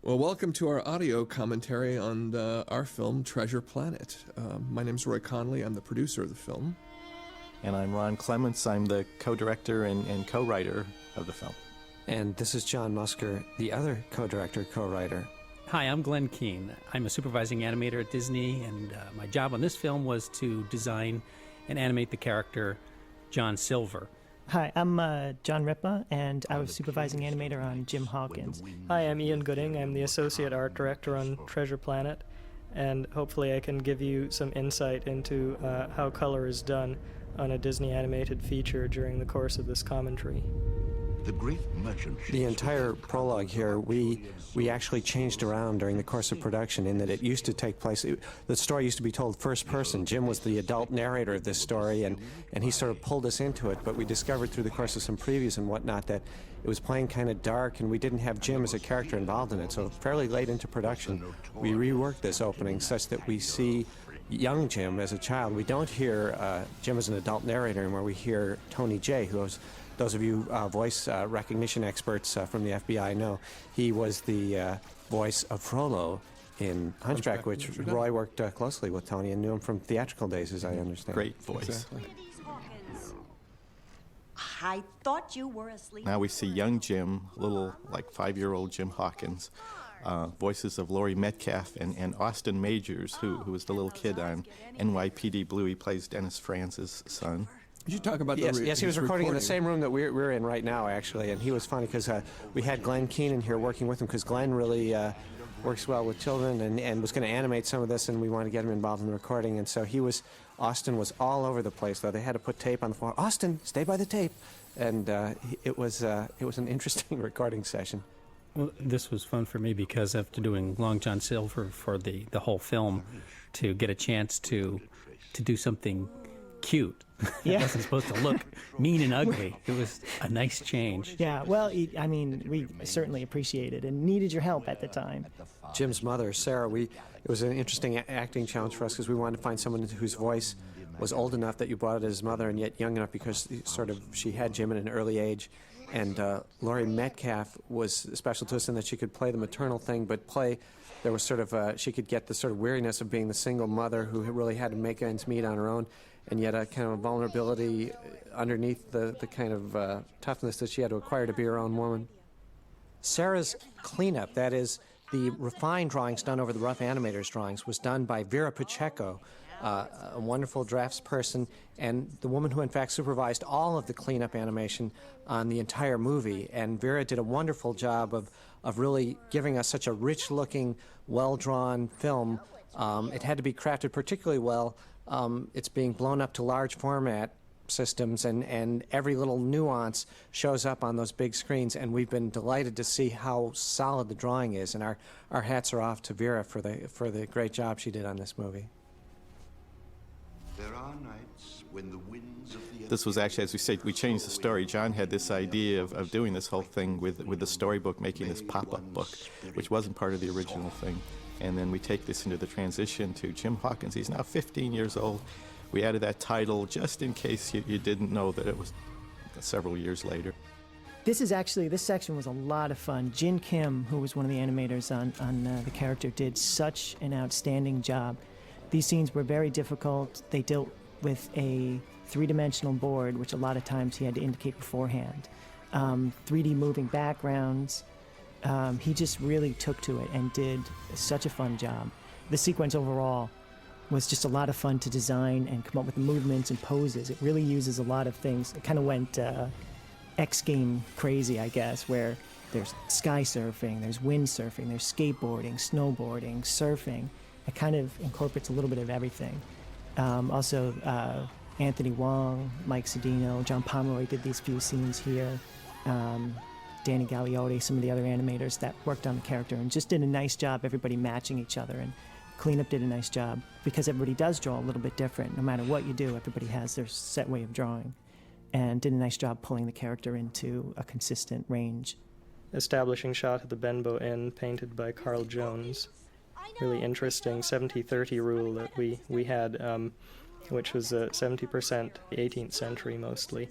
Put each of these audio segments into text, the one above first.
Well, welcome to our audio commentary on our film, Treasure Planet. My name's Roy Connolly. I'm the producer of the film. And I'm Ron Clements. I'm the co-director and co-writer of the film. And this is John Musker, the other co-director, co-writer. Hi, I'm Glenn Keane. I'm a supervising animator at Disney, and my job on this film was to design and animate the character John Silver. Hi, I'm John Ripa, and I was supervising animator on Jim Hawkins. Hi, I'm Ian Gooding. I'm the associate art director on Treasure Planet, and hopefully I can give you some insight into how color is done on a Disney animated feature during the course of this commentary. The entire prologue here, we actually changed around during the course of production in that it used to take place, the story used to be told first person. Jim was the adult narrator of this story, and he sort of pulled us into it, but we discovered through the course of some previews and whatnot that it was playing kind of dark, and we didn't have Jim as a character involved in it. So fairly late into production, we reworked this opening such that we see young Jim as a child. We don't hear Jim as an adult narrator anymore. We hear Tony Jay, who was, those of you voice recognition experts from the FBI know, he was the voice of Frollo in Hunchback, which Roy worked closely with Tony and knew him from theatrical days, as I understand. Great voice. Exactly. I thought you were asleep. Now we see young Jim, little, like 5-year-old Jim Hawkins, voices of Laurie Metcalf and Austin Majors, who was the little kid on NYPD Blue. He plays Dennis Franz's son. Did you talk about Yes, he was recording in the same room that we're in right now, actually, and he was funny because we had Glenn Keane in here working with him because Glenn really works well with children and was going to animate some of this, and we wanted to get him involved in the recording, and so Austin was all over the place, though. They had to put tape on the floor. Austin, stay by the tape. And it was an interesting recording session. Well, this was fun for me because after doing Long John Silver for the whole film, to get a chance to do something cute. Yeah. It wasn't supposed to look mean and ugly. It was a nice change. Yeah, well, I mean, we certainly appreciated and needed your help at the time. Jim's mother, Sarah, it was an interesting acting challenge for us because we wanted to find someone whose voice was old enough that you brought it as his mother and yet young enough because she had Jim at an early age. And Laurie Metcalf was special to us in that she could play the maternal thing, but there was she could get the sort of weariness of being the single mother who really had to make ends meet on her own, and yet a kind of vulnerability underneath the kind of toughness that she had to acquire to be her own woman. Sarah's cleanup, that is, the refined drawings done over the rough animators' drawings, was done by Vera Pacheco, a wonderful draftsperson, and the woman who in fact supervised all of the cleanup animation on the entire movie. And Vera did a wonderful job of really giving us such a rich-looking, well-drawn film. It had to be crafted particularly well. It's being blown up to large format systems, and every little nuance shows up on those big screens, and we've been delighted to see how solid the drawing is, and our hats are off to Vera for the great job she did on this movie. There are nights when the winds of the This was actually, as we said, we changed the story. John had this idea of doing this whole thing with the storybook, making this pop-up book, which wasn't part of the original thing. And then we take this into the transition to Jim Hawkins. He's now 15 years old. We added that title just in case you didn't know that it was several years later. This section was a lot of fun. Jin Kim, who was one of the animators on the character, did such an outstanding job. These scenes were very difficult. They dealt with a three-dimensional board, which a lot of times he had to indicate beforehand. 3D moving backgrounds. He just really took to it and did such a fun job. The sequence overall was just a lot of fun to design and come up with the movements and poses. It really uses a lot of things. It kind of went X Game crazy, I guess, where there's sky surfing, there's wind surfing, there's skateboarding, snowboarding, surfing. It kind of incorporates a little bit of everything. Also, Anthony Wong, Mike Cedino, John Pomeroy did these few scenes here. Danny Gagliotti, some of the other animators that worked on the character and just did a nice job, everybody matching each other. And Cleanup did a nice job because everybody does draw a little bit different. No matter what you do, everybody has their set way of drawing, and did a nice job pulling the character into a consistent range. Establishing shot of the Benbow Inn, painted by Carl Jones. Really interesting 70-30 rule that we had, which was 70% 18th century mostly,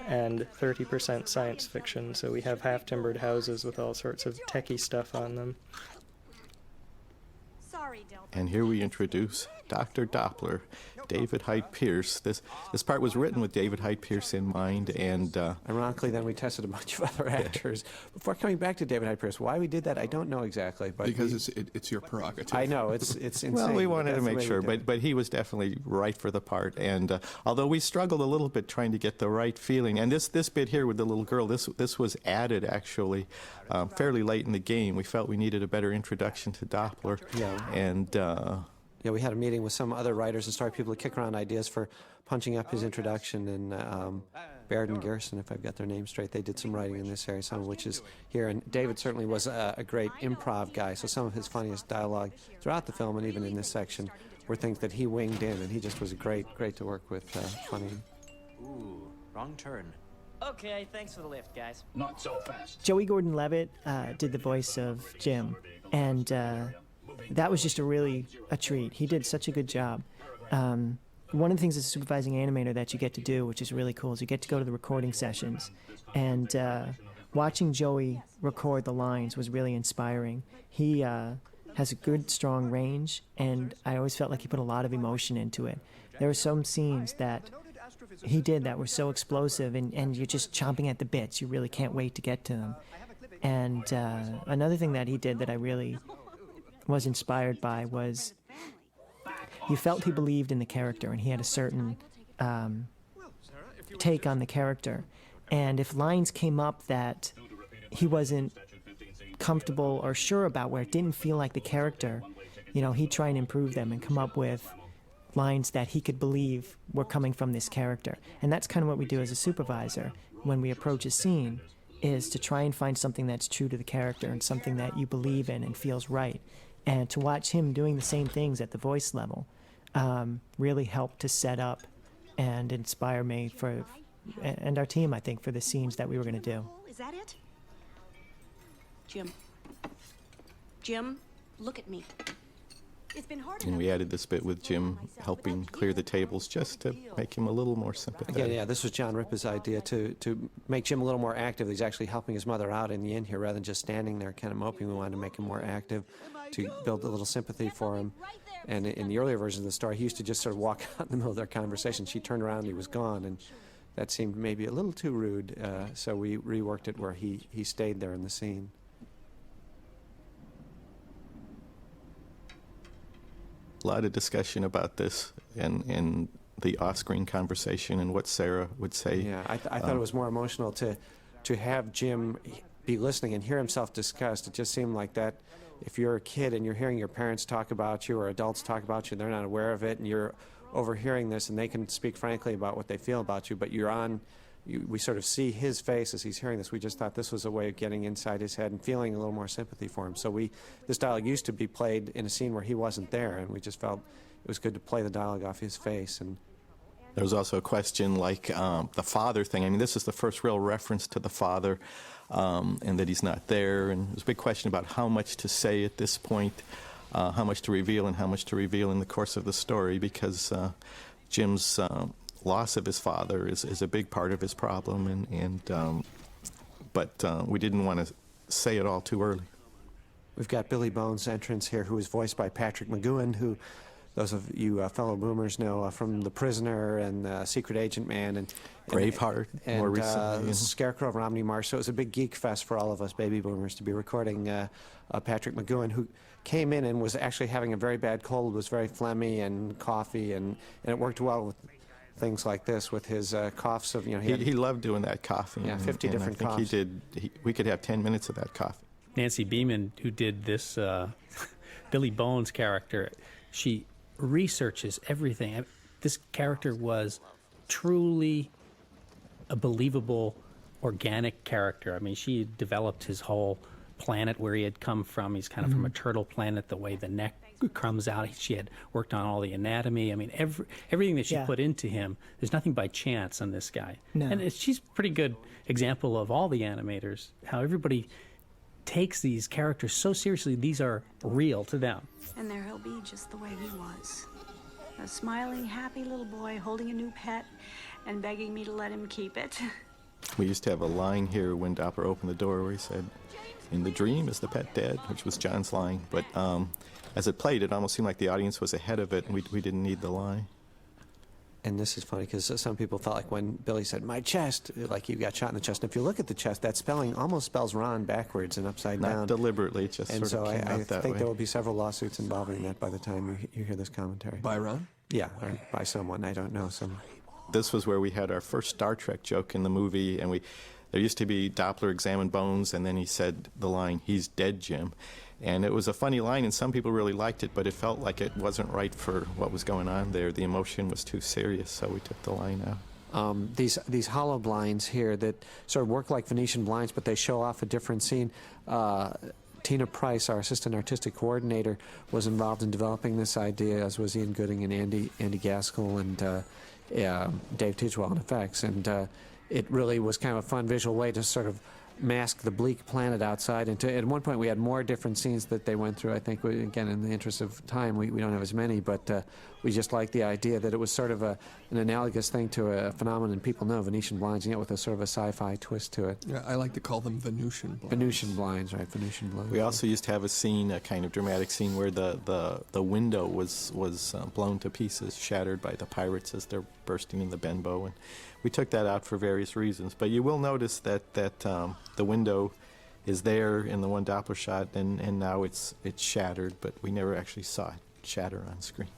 and 30% science fiction. So we have half-timbered houses with all sorts of techie stuff on them. And here we introduce Dr. Doppler, David Hyde Pierce. This part was written with David Hyde Pierce in mind, and ironically, then we tested a bunch of other actors. Before coming back to David Hyde Pierce, why we did that, I don't know exactly. But because it's your prerogative. I know, it's insane. Well, we wanted to make sure, but he was definitely right for the part. And although we struggled a little bit trying to get the right feeling, and this bit here with the little girl, this was added actually fairly late in the game. We felt we needed a better introduction to Doppler. Yeah. And yeah, we had a meeting with some other writers and started people to kick around ideas for punching up his introduction. And Baird and Garrison, if I've got their names straight, they did some writing in this area, some of which is here. And David certainly was a great improv guy, so some of his funniest dialogue throughout the film and even in this section were things that he winged in, and he just was great to work with, funny. Ooh, wrong turn. Okay, thanks for the lift, guys. Not so fast. Joey Gordon-Levitt did the voice of Jim, and that was just a treat. He did such a good job. One of the things as a supervising animator that you get to do, which is really cool, is you get to go to the recording sessions. And watching Joey record the lines was really inspiring. He has a good, strong range, and I always felt like he put a lot of emotion into it. There were some scenes that he did that were so explosive, and you're just chomping at the bits. You really can't wait to get to them. And another thing that he did that I really was inspired by was you felt he believed in the character, and he had a certain take on the character. And if lines came up that he wasn't comfortable or sure about, where it didn't feel like the character, he'd try and improve them and come up with lines that he could believe were coming from this character. And that's kind of what we do as a supervisor when we approach a scene, is to try and find something that's true to the character and something that you believe in and feels right. And to watch him doing the same things at the voice level really helped to set up and inspire me and our team, I think, for the scenes that we were going to do. Is that it? Jim, look at me. It's been hard and we added this bit with Jim helping clear the tables just to make him a little more sympathetic. Yeah, this was John Ripa's idea to make Jim a little more active. He's actually helping his mother out in the end here rather than just standing there kind of moping. We wanted to make him more active, to build a little sympathy for him. And in the earlier version of the story, he used to just sort of walk out in the middle of their conversation. She turned around and he was gone, and that seemed maybe a little too rude, so we reworked it where he stayed there in the scene. A lot of discussion about this and the off-screen conversation and what Sarah would say. Yeah, I thought it was more emotional to have Jim be listening and hear himself discussed. It just seemed like that if you're a kid and you're hearing your parents talk about you or adults talk about you, they're not aware of it, and you're overhearing this, and they can speak frankly about what they feel about you, but we sort of see his face as he's hearing this. We just thought this was a way of getting inside his head and feeling a little more sympathy for him. So this dialogue used to be played in a scene where he wasn't there, and we just felt it was good to play the dialogue off his face. And there was also a question like the father thing. I mean, this is the first real reference to the father, and that he's not there. And there's a big question about how much to say at this point, how much to reveal and how much to reveal in the course of the story, because Jim's loss of his father is a big part of his problem, but we didn't want to say it all too early. We've got Billy Bones' entrance here, who is voiced by Patrick McGowan, who those of you fellow boomers know from The Prisoner and Secret Agent Man and Braveheart, and more recently. Scarecrow of Romney Marsh. So it was a big geek fest for all of us baby boomers to be recording Patrick McGowan, who came in and was actually having a very bad cold, was very phlegmy and coughy, and it worked well with things like this with his coughs of, he loved doing that coughing. Yeah, 50 different coughs. I think we could have 10 minutes of that coughing. Nancy Beeman, who did this Billy Bones character, she researches everything. This character was truly a believable, organic character. I mean, she developed his whole planet, where he had come from. He's kind of from a turtle planet, the way the neck comes out. She had worked on all the anatomy. I mean, everything that she put into him, there's nothing by chance on this guy. No. And she's a pretty good example of all the animators, how everybody takes these characters so seriously. These are real to them. And there he'll be, just the way he was. A smiling, happy little boy holding a new pet and begging me to let him keep it. We used to have a line here when Doppler opened the door where he said, In the dream, is the pet dead? Which was John's line. But as it played, it almost seemed like the audience was ahead of it, and we didn't need the line. And this is funny because some people felt like when Billy said, "my chest," like you got shot in the chest. And if you look at the chest, that spelling almost spells Ron backwards and upside down. Not deliberately, it just and sort of came out that think way. there will be several lawsuits involving that by the time you hear this commentary. By Ron? Yeah, or by someone. I don't know. This was where we had our first Star Trek joke in the movie, and there used to be Doppler examined bones, and then he said the line, "He's dead, Jim." And it was a funny line, and some people really liked it, but it felt like it wasn't right for what was going on there. The emotion was too serious, so we took the line out. These hollow blinds here that sort of work like Venetian blinds, but they show off a different scene. Tina Price, our assistant artistic coordinator, was involved in developing this idea, as was Ian Gooding and Andy Gaskell and Dave Tidgewell in effects. And it really was kind of a fun visual way to sort of mask the bleak planet outside. And at one point we had more different scenes that they went through. I think, again, in the interest of time, we don't have as many, but we just liked the idea that it was sort of an analogous thing to a phenomenon people know, Venetian blinds, and yet with a sort of a sci-fi twist to it. Yeah, I like to call them Venusian blinds. Venusian blinds, right, Venusian blinds. We also used to have a scene, a kind of dramatic scene, where the window was blown to pieces, shattered by the pirates as they're bursting in the Benbow, and we took that out for various reasons. But you will notice that the window is there in the one Doppler shot, and now it's shattered, but we never actually saw it shatter on screen.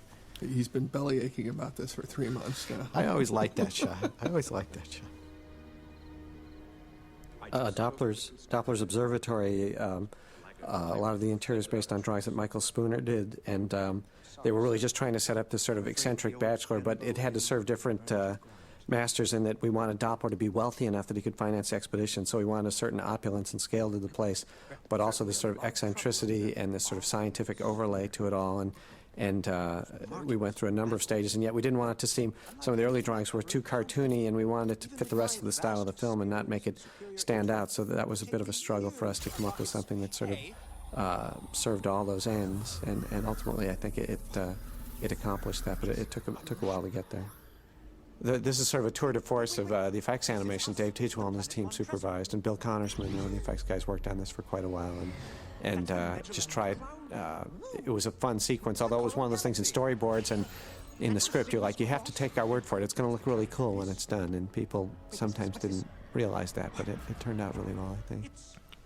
He's been belly aching about this for 3 months now. I always liked that shot. Doppler's observatory, a lot of the interior is based on drawings that Michael Spooner did, and they were really just trying to set up this sort of eccentric bachelor, but it had to serve different masters in that we wanted Doppler to be wealthy enough that he could finance the expedition, so we wanted a certain opulence and scale to the place, but also this sort of eccentricity and this sort of scientific overlay to it all. And we went through a number of stages, and yet we didn't want it to seem, some of the early drawings were too cartoony, and we wanted it to fit the rest of the style of the film and not make it stand out, so that was a bit of a struggle for us to come up with something that sort of served all those ends, and ultimately I think it accomplished that, but it took a while to get there. This is sort of a tour de force of the effects animation. Dave Tidgewell and his team supervised, and Bill Connersman, one of the effects guys, worked on this for quite a while, and just tried. It was a fun sequence, although it was one of those things in storyboards and in the script, you're like, you have to take our word for it. It's going to look really cool when it's done, and people sometimes didn't realize that, but it turned out really well, I think.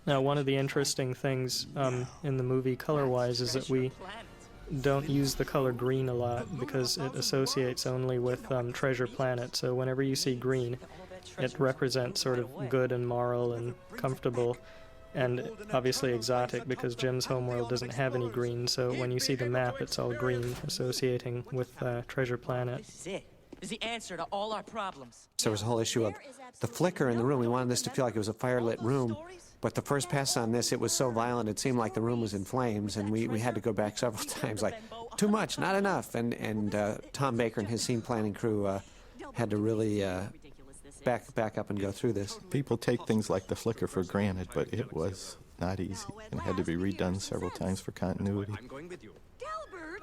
Now, one of the interesting things in the movie color-wise is that we don't use the color green a lot because it associates only with Treasure Planet. So whenever you see green, it represents sort of good and moral and comfortable, and obviously exotic because Jim's homeworld doesn't have any green. So when you see the map, it's all green, associating with Treasure Planet. This is it. This is the answer to all our problems. So there was a whole issue of the flicker in the room. We wanted this to feel like it was a fire-lit room. But the first pass on this, it was so violent, it seemed like the room was in flames, and we had to go back several times, like, too much, not enough. And Tom Baker and his scene planning crew had to really back up and go through this. People take things like the flicker for granted, but it was not easy and had to be redone several times for continuity.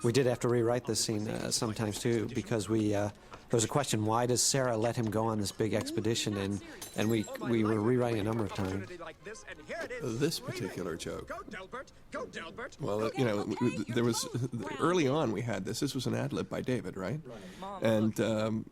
We did have to rewrite this scene sometimes, too, because there was a question, why does Sarah let him go on this big expedition? And we were rewriting a number of times. This particular joke, well, you know, there was, early on we had this was an ad-lib by David, right? And,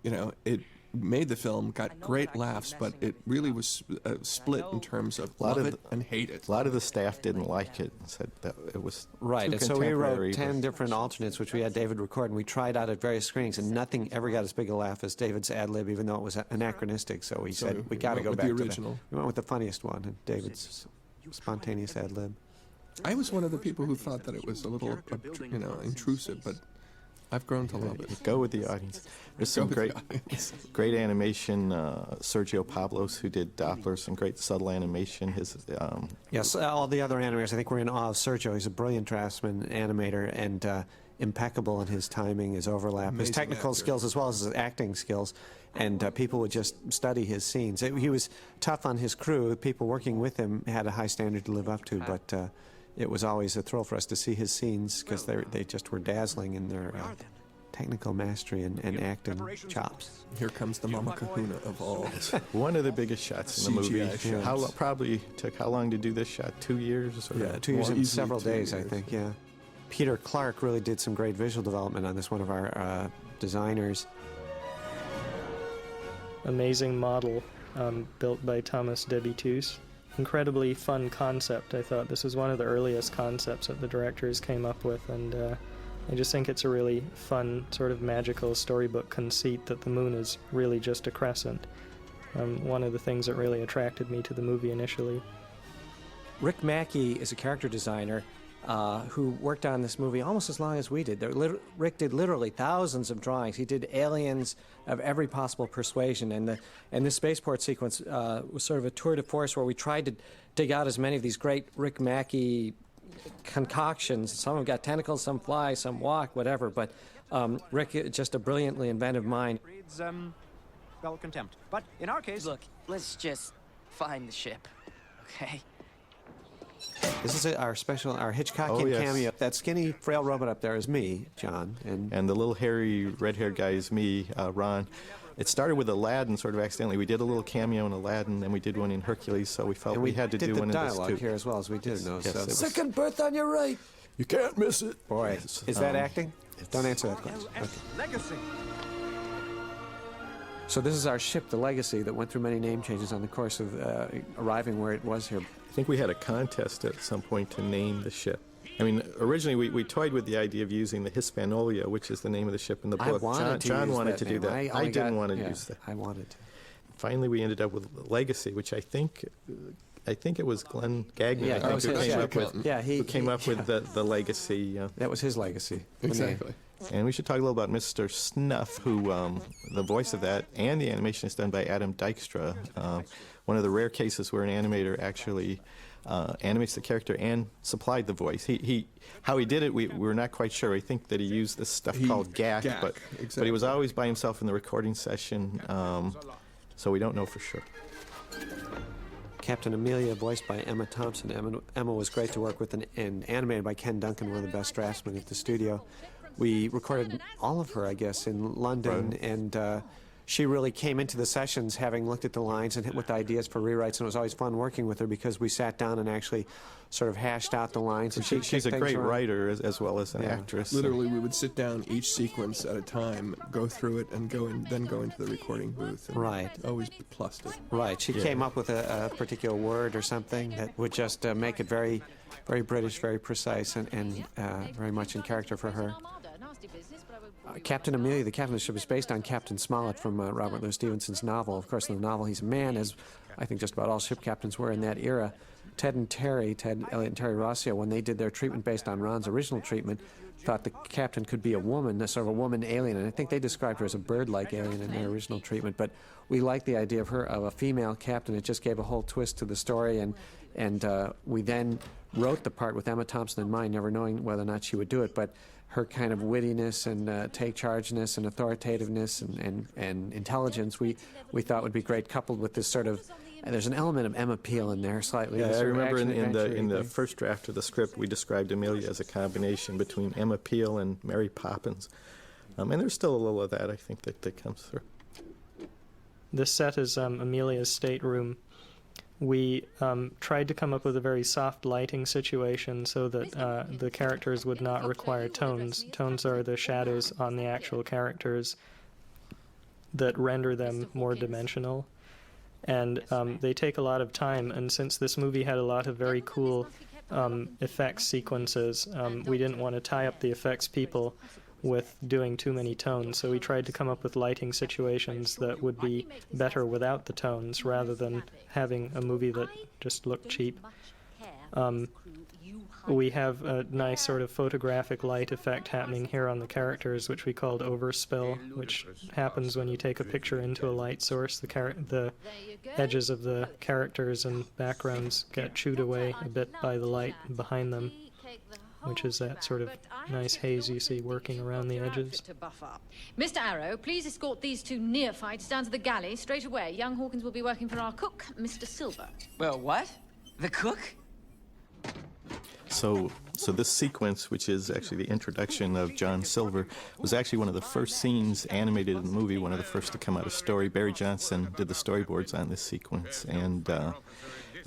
you know, it made the film, got great laughs, but it really was split in terms of love it and hate it. A lot of the staff didn't like it and said that it was right, too and so we wrote contemporary, 10 different alternates, which we had David record, and we tried out at various screenings, and nothing ever got as big a laugh as David's ad-lib, even though it was anachronistic, so we said, we got to go back to the original. We went with the funniest one, and David's spontaneous ad-lib. I was one of the people who thought that it was a little, you know, intrusive, but I've grown to love it. Go with the audience. There's some great animation. Sergio Pablos, who did Doppler, some great subtle animation. Yes, all the other animators, I think we're in awe of Sergio. He's a brilliant draftsman, animator, and impeccable in his timing, his overlap, his technical skills as well as his acting skills. And people would just study his scenes. He was tough on his crew. People working with him had a high standard to live up to, but it was always a thrill for us to see his scenes because they just were dazzling in their technical mastery and acting chops. Here comes the Mama Kahuna of all. One of the biggest shots in the movie. CGI shots. Probably took how long to do this shot? 2 years? Or 2 years and easily several 2 days, I years. think, yeah. Peter Clark really did some great visual development on this, one of our designers. Amazing model built by Thomas Debitus. Incredibly fun concept, I thought. This was one of the earliest concepts that the directors came up with, and I just think it's a really fun, sort of magical storybook conceit that the moon is really just a crescent. One of the things that really attracted me to the movie initially. Rick Mackey is a character designer who worked on this movie almost as long as we did. Rick did literally thousands of drawings. He did aliens of every possible persuasion, and this spaceport sequence was sort of a tour de force where we tried to dig out as many of these great Rick Mackey concoctions. Some have got tentacles, some fly, some walk, whatever, but Rick is just a brilliantly inventive mind. Reads, well, contempt. But in our case... Look, let's just find the ship, okay? This is our Hitchcockian cameo. That skinny, frail robot up there is me, John. And the little hairy, red-haired guy is me, Ron. It started with Aladdin, sort of accidentally. We did a little cameo in Aladdin, and we did one in Hercules, so we felt we had to do one in this, too. And we did the dialogue here as well as we did in those. Yes, Second berth on your right. You can't miss it. Boy, is that acting? Don't answer that question. Okay. Legacy. So this is our ship, the Legacy, that went through many name changes on the course of arriving where it was here. I think we had a contest at some point to name the ship. I mean, originally we toyed with the idea of using the Hispaniola, which is the name of the ship in the book. John wanted to do that. I didn't want to yeah, use that. I wanted to. Finally, we ended up with Legacy, which I think it was Glenn Gagnon. Yeah, I think, who came up with the Legacy. That was his legacy. Exactly. And we should talk a little about Mr. Snuff, who the voice of that and the animation is done by Adam Dykstra. One of the rare cases where an animator actually animates the character and supplied the voice. How he did it, we're not quite sure. I think that he used this stuff called GAC, but he was always by himself in the recording session, so we don't know for sure. Captain Amelia, voiced by Emma Thompson. Emma was great to work with and animated by Ken Duncan, one of the best draftsmen at the studio. We recorded all of her, I guess, in London, right. And she really came into the sessions having looked at the lines and hit with ideas for rewrites, and it was always fun working with her because we sat down and actually sort of hashed out the lines. And she's a great writer as well as an actress. Literally, we would sit down each sequence at a time, go through it, and then go into the recording booth. And right. Always plussed it. Right. She came up with a particular word or something that would just make it very, very British, very precise, and very much in character for her. Captain Amelia, the captain of the ship, is based on Captain Smollett from Robert Louis Stevenson's novel. Of course, in the novel, he's a man, as I think just about all ship captains were in that era. Ted Elliott and Terry Rossio, when they did their treatment based on Ron's original treatment, thought the captain could be a woman, a sort of a woman alien, and I think they described her as a bird-like alien in their original treatment. But we liked the idea of a female captain. It just gave a whole twist to the story, and we then wrote the part with Emma Thompson in mind, never knowing whether or not she would do it, but her kind of wittiness and take-chargeness and authoritativeness and intelligence we thought would be great, coupled with this sort of, there's an element of Emma Peel in there slightly. Yeah, I remember in the first draft of the script we described Amelia as a combination between Emma Peel and Mary Poppins. And there's still a little of that, I think, that comes through. This set is Amelia's stateroom. We tried to come up with a very soft lighting situation so that the characters would not require tones. Tones are the shadows on the actual characters that render them more dimensional. And they take a lot of time, and since this movie had a lot of very cool effects sequences, we didn't want to tie up the effects people with doing too many tones, so we tried to come up with lighting situations that would be better without the tones rather than having a movie that just looked cheap. We have a nice sort of photographic light effect happening here on the characters, which we called overspill, which happens when you take a picture into a light source. The edges of the characters and backgrounds get chewed away a bit by the light behind them, which is that sort of nice haze you see working around the edges. Mr. Arrow, please escort these two neophytes down to the galley straight away. Young Hawkins will be working for our cook, Mr. Silver. Well, what? The cook? So So this sequence, which is actually the introduction of John Silver, was actually one of the first scenes animated in the movie, one of the first to come out of story. Barry Johnson did the storyboards on this sequence, and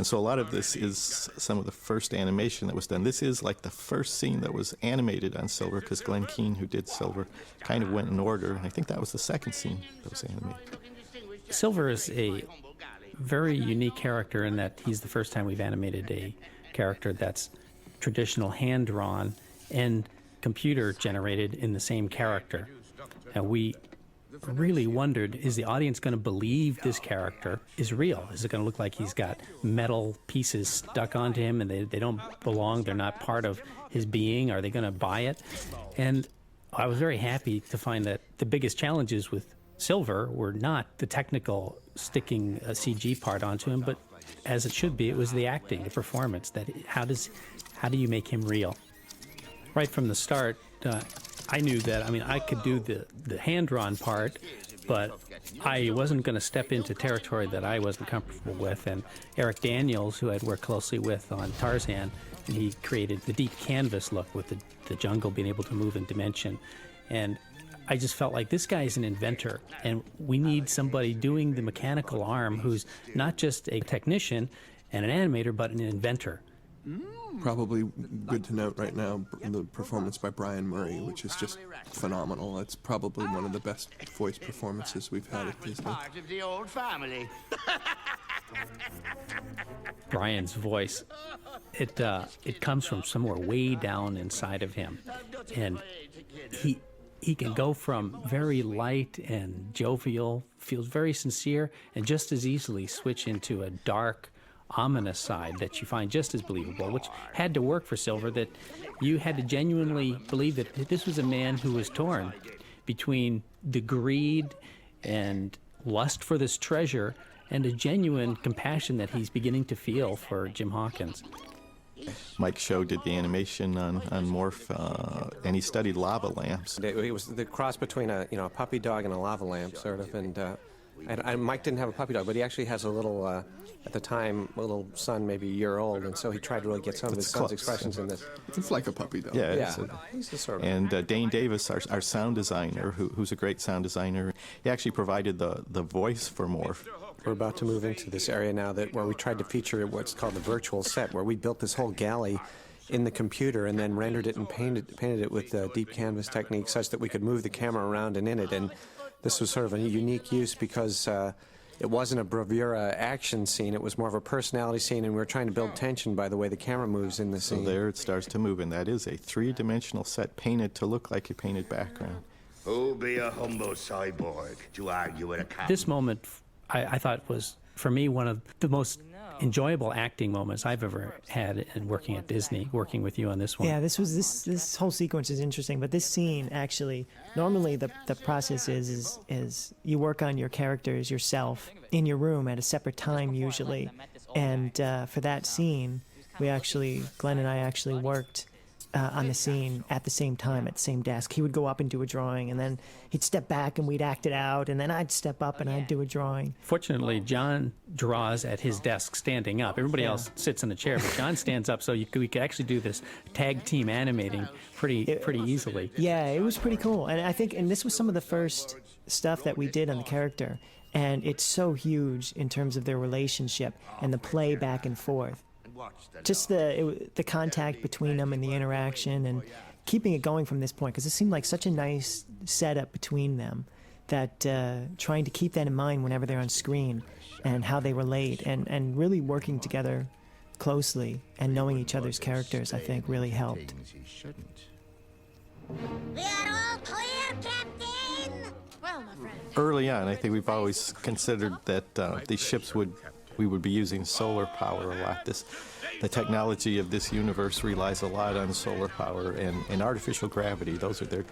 so a lot of this is some of the first animation that was done. This is like the first scene that was animated on Silver, because Glenn Keane, who did Silver, kind of went in order, and I think that was the second scene that was animated. Silver is a very unique character in that he's the first time we've animated a character that's traditional hand-drawn and computer-generated in the same character. And we really wondered, is the audience going to believe this character is real? Is it going to look like he's got metal pieces stuck onto him and they don't belong, they're not part of his being? Are they going to buy it? And I was very happy to find that the biggest challenges with Silver were not the technical sticking a CG part onto him, but as it should be, it was the acting, the performance. That how do you make him real? Right from the start, I knew that, I could do the hand-drawn part, but I wasn't going to step into territory that I wasn't comfortable with. And Eric Daniels, who I'd worked closely with on Tarzan, and he created the deep canvas look with the jungle being able to move in dimension. And I just felt like this guy is an inventor, and we need somebody doing the mechanical arm who's not just a technician and an animator, but an inventor. Probably good to note right now the performance by Brian Murray, which is just phenomenal. It's probably one of the best voice performances we've had at Disney. Part of the old family. Brian's voice, it comes from somewhere way down inside of him, and he can go from very light and jovial, feels very sincere, and just as easily switch into a dark, ominous side that you find just as believable, which had to work for Silver, that you had to genuinely believe that this was a man who was torn between the greed and lust for this treasure and a genuine compassion that he's beginning to feel for Jim Hawkins. Mike Show did the animation on Morph, and he studied lava lamps. It was the cross between a puppy dog and a lava lamp, sort of, and Mike didn't have a puppy dog, but he actually has a little, at the time, a little son, maybe a year old, and so he tried to really get some of his son's expressions in this. It's like a puppy dog. Yeah. He's sort of. And Dane Davis, our sound designer, who's a great sound designer, he actually provided the voice for Morph. We're about to move into this area now where we tried to feature what's called the virtual set, where we built this whole galley in the computer and then rendered it and painted it with deep canvas technique such that we could move the camera around and in it. And this was sort of a unique use because it wasn't a bravura action scene. It was more of a personality scene, and we were trying to build tension by the way the camera moves in the scene. So there it starts to move, and that is a three-dimensional set painted to look like a painted background. Who'll be a humble cyborg to argue with a cat? This moment, I thought, was, for me, one of the most enjoyable acting moments I've ever had in working at Disney, working with you on this one. Yeah, this whole sequence is interesting, but this scene, actually, normally the process is you work on your characters yourself in your room at a separate time usually, and for that scene, Glenn and I actually worked on the scene at the same time, at the same desk. He would go up and do a drawing, and then he'd step back and we'd act it out, and then I'd step up and I'd do a drawing. Fortunately, John draws at his desk standing up. Everybody else sits in a chair, but John stands up, so we could actually do this tag team animating pretty easily. Yeah, it was pretty cool. And I think, and this was some of the first stuff that we did on the character, and it's so huge in terms of their relationship and the play back and forth. Just the contact between them and the interaction and keeping it going from this point, because it seemed like such a nice setup between them that trying to keep that in mind whenever they're on screen and how they relate and really working together closely and knowing each other's characters, I think, really helped. We are all clear, Captain! Well, my friend. Early on, I think we've always considered that these ships we would be using solar power a lot. The technology of this universe relies a lot on solar power and artificial gravity. Those are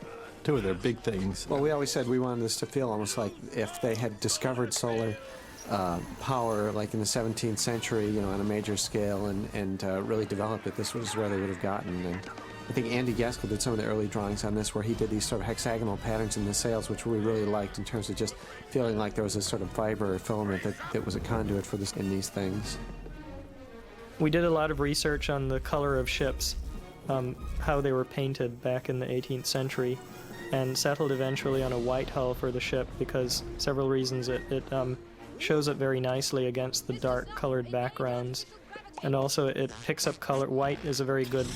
two of their big things. Well, we always said we wanted this to feel almost like if they had discovered solar power like in the 17th century, on a major scale and really developed it, this was where they would have gotten. And I think Andy Gaskell did some of the early drawings on this where he did these sort of hexagonal patterns in the sails, which we really liked in terms of just feeling like there was a sort of fiber or filament that was a conduit for this in these things. We did a lot of research on the color of ships how they were painted back in the 18th century, and settled eventually on a white hull for the ship because several reasons. It shows up very nicely against the dark colored backgrounds, and also it picks up color. White is a very good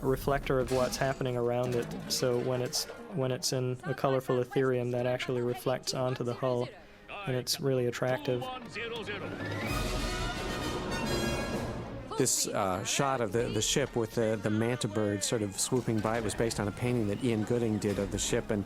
reflector of what's happening around it, so when it's in a colorful ethereum, that actually reflects onto the hull, and it's really attractive. This shot of the ship with the manta bird sort of swooping by, it was based on a painting that Ian Gooding did of the ship, and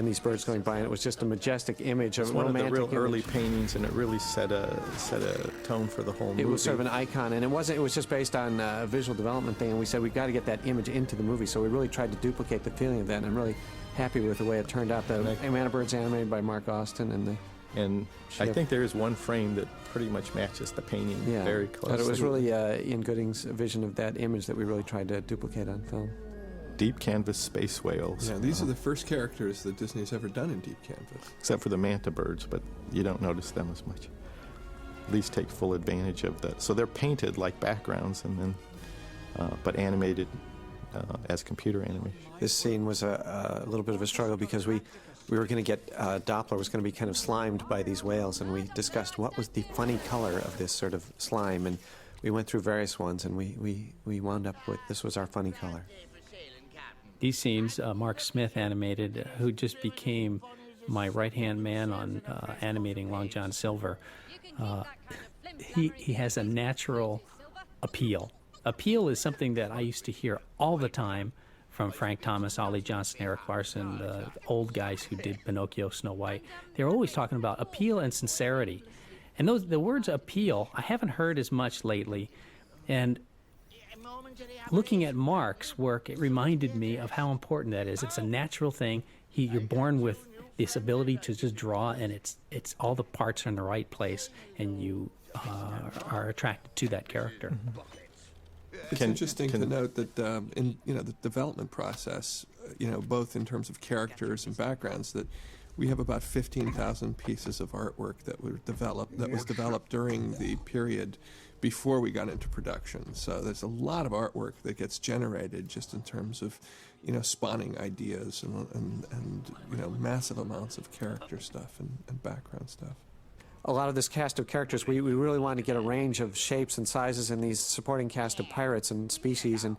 these birds going by, and it was just a majestic image, a romantic one of the real image. early paintings, and it really set a tone for the whole movie. It was sort of an icon, and it was just based on a visual development thing, and we said we've got to get that image into the movie, so we really tried to duplicate the feeling of that, and I'm really happy with the way it turned out. The manta bird's animated by Mark Austin, and I think there is one frame that pretty much matches the painting very closely. But it was really Ian Gooding's vision of that image that we really tried to duplicate on film. Deep canvas space whales. Yeah, these are the first characters that Disney's ever done in deep canvas. Except for the manta birds, but you don't notice them as much. At least take full advantage of that. So they're painted like backgrounds, and then but animated as computer animation. This scene was a little bit of a struggle because we were going to get Doppler was going to be kind of slimed by these whales, and we discussed what was the funny color of this sort of slime, and we went through various ones, and we wound up with this was our funny color. These scenes, Mark Smith animated, who just became my right-hand man on animating Long John Silver. He has a natural appeal. Appeal is something that I used to hear all the time from Frank Thomas, Ollie Johnson, Eric Larson, the old guys who did Pinocchio, Snow White. They're always talking about appeal and sincerity. And the words appeal, I haven't heard as much lately. And looking at Mark's work, it reminded me of how important that is. It's a natural thing. You're born with this ability to just draw, and it's all the parts are in the right place, and you are attracted to that character. Mm-hmm. It's interesting to note that in the development process, both in terms of characters and backgrounds, that we have about 15,000 pieces of artwork that was developed during the period before we got into production. So there's a lot of artwork that gets generated just in terms of spawning ideas and massive amounts of character stuff and background stuff. A lot of this cast of characters, we really wanted to get a range of shapes and sizes in these supporting cast of pirates and species, and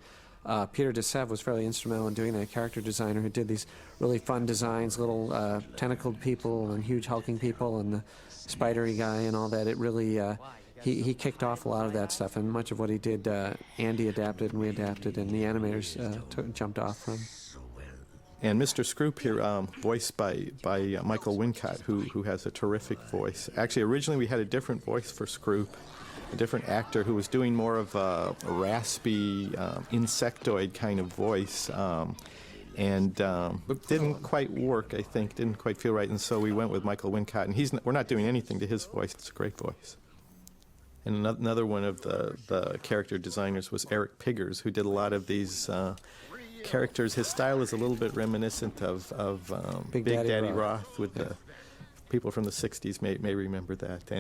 Peter DeSev was fairly instrumental in doing that, character designer who did these really fun designs, little tentacled people and huge hulking people and the spidery guy and all that. It really, he kicked off a lot of that stuff, and much of what he did, Andy adapted and we adapted, and the animators jumped off from. And Mr. Scroop here, voiced by Michael Wincott, who has a terrific voice. Actually, originally we had a different voice for Scroop, a different actor who was doing more of a raspy, insectoid kind of voice, and didn't quite work, I think, didn't quite feel right, and so we went with Michael Wincott, and we're not doing anything to his voice. It's a great voice. And another one of the character designers was Eric Piggers, who did a lot of these characters. His style is a little bit reminiscent of Big Daddy Roth with the people from the 60s may remember that.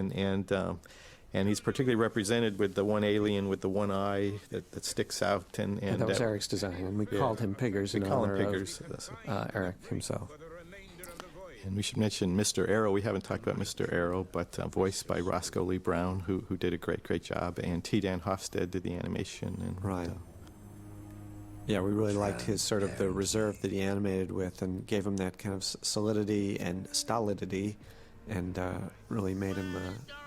And he's particularly represented with the one alien with the one eye that sticks out. And that was Eric's design, and we called him Piggers. We call him Piggers. Eric himself. And we should mention Mr. Arrow. We haven't talked about Mr. Arrow, but voiced by Roscoe Lee Brown, who did a great job. And T. Dan Hofstede did the animation. And, right. Yeah, we really liked his sort of the reserve that he animated with, and gave him that kind of solidity and stolidity, and really made him.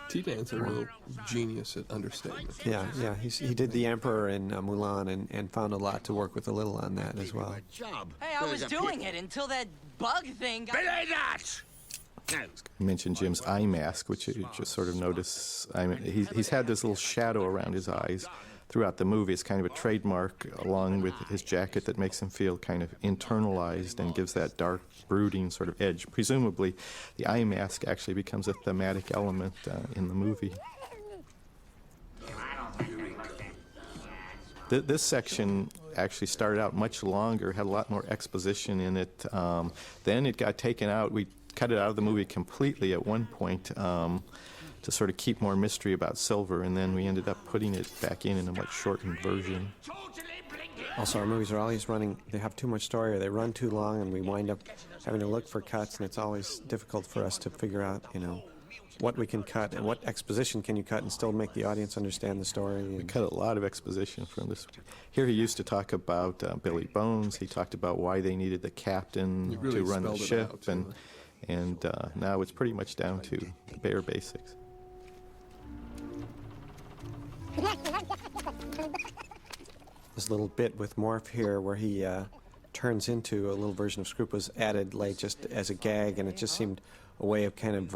T-Dan's a real genius at understatement. Yeah. He did the Emperor in Mulan, and found a lot to work with a little on that as well. Hey, I was doing it until that bug thing got... You mentioned Jim's eye mask, which you just sort of notice. He's had this little shadow around his eyes throughout the movie. It's kind of a trademark, along with his jacket, that makes him feel kind of internalized and gives that dark, brooding sort of edge. Presumably, the eye mask actually becomes a thematic element in the movie. This section actually started out much longer, had a lot more exposition in it. Then it got taken out. We cut it out of the movie completely at one point to sort of keep more mystery about Silver, and then we ended up putting it back in a much shortened version. Also, our movies are always running, they have too much story or they run too long, and we wind up having to look for cuts, and it's always difficult for us to figure out, you know, what we can cut and what exposition can you cut and still make the audience understand the story. We cut a lot of exposition from this. Here he used to talk about Billy Bones. He talked about why they needed the captain really to run the ship, out, and now it's pretty much down to the bare basics. This little bit with Morph here where he turns into a little version of Scroop was added late just as a gag, and it just seemed a way of kind of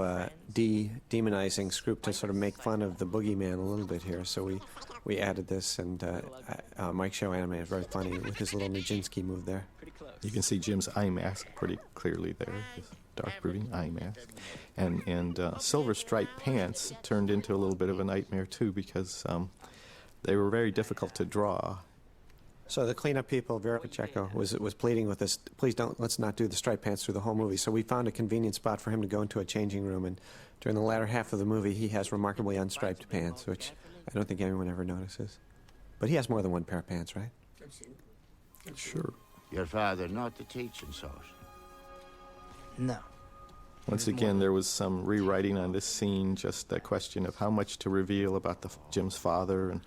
demonizing Scroop to sort of make fun of the boogeyman a little bit here. So we added this, and Mike Show animated very funny with his little Nijinsky move there. You can see Jim's eye mask pretty clearly there, his dark brooding eye mask. And silver striped pants turned into a little bit of a nightmare too, because they were very difficult to draw. So the cleanup people, Vera Pacheco, was pleading with us, please let's not do the striped pants through the whole movie. So we found a convenient spot for him to go into a changing room, and during the latter half of the movie, he has remarkably unstriped pants, which I don't think anyone ever notices. But he has more than one pair of pants, right? Sure. Your father not the teaching sort? No. Once again, there was some rewriting on this scene, just a question of how much to reveal about Jim's father and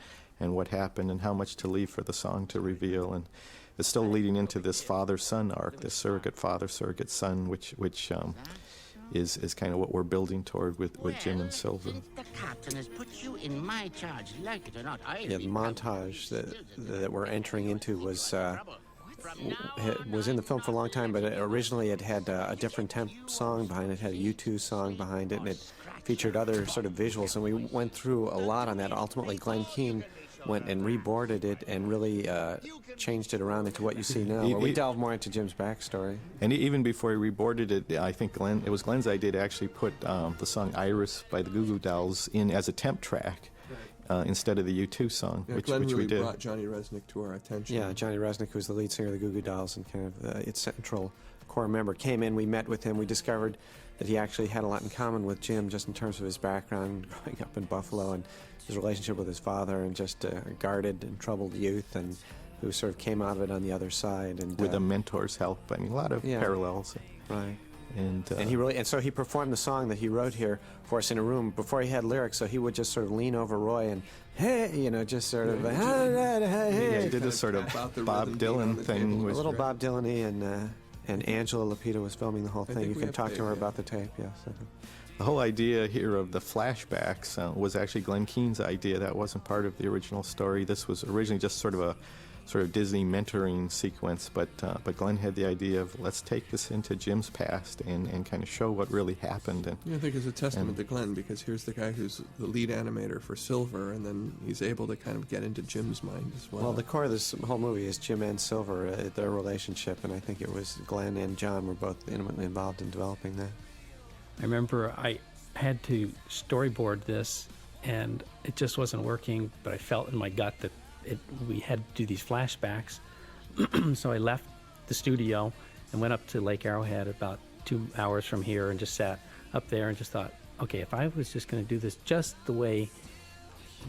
what happened, and how much to leave for the song to reveal. And it's still leading into this father-son arc, this surrogate father, surrogate son, which is kind of what we're building toward with Jim and Silver. The captain has put you in my charge, like it or not. Yeah, the montage that we're entering into was in the film for a long time, but originally it had a different temp song behind it. It had a U2 song behind it, and it featured other sort of visuals, and we went through a lot on that. Ultimately, Glenn Keane went and reboarded it and really changed it around into what you see now, where we delve more into Jim's backstory. And even before he reboarded it, I think it was Glenn's idea to actually put the song Iris by the Goo Goo Dolls in as a temp track instead of the U2 song, yeah, which Glenn really we did. brought Johnny Resnick to our attention. Yeah, Johnny Resnick, who's the lead singer of the Goo Goo Dolls and kind of its central core member, came in, we met with him, we discovered that he actually had a lot in common with Jim just in terms of his background growing up in Buffalo and his relationship with his father, and just a guarded and troubled youth, and who sort of came out of it on the other side. And with a mentor's help. I mean, a lot of parallels. Right. And so he performed the song that he wrote here for us in a room before he had lyrics, so he would just sort of lean over Roy and, hey, you know, just sort of, hey. Yeah, he did this sort of Bob Dylan thing. A little Bob Dylan-y, and Angela Lapita was filming the whole thing. You can talk to her about the tape, yes. The whole idea here of the flashbacks was actually Glenn Keane's idea. That wasn't part of the original story. This was originally just sort of Disney mentoring sequence, but Glenn had the idea of, let's take this into Jim's past and kind of show what really happened. And I think it's a testament to Glenn, because here's the guy who's the lead animator for Silver, and then he's able to kind of get into Jim's mind as well. Well, the core of this whole movie is Jim and Silver, their relationship, and I think it was Glenn and John were both intimately involved in developing that. I remember I had to storyboard this, and it just wasn't working, but I felt in my gut that we had to do these flashbacks. So I left the studio and went up to Lake Arrowhead, about 2 hours from here, and just sat up there and just thought, okay, if I was just going to do this just the way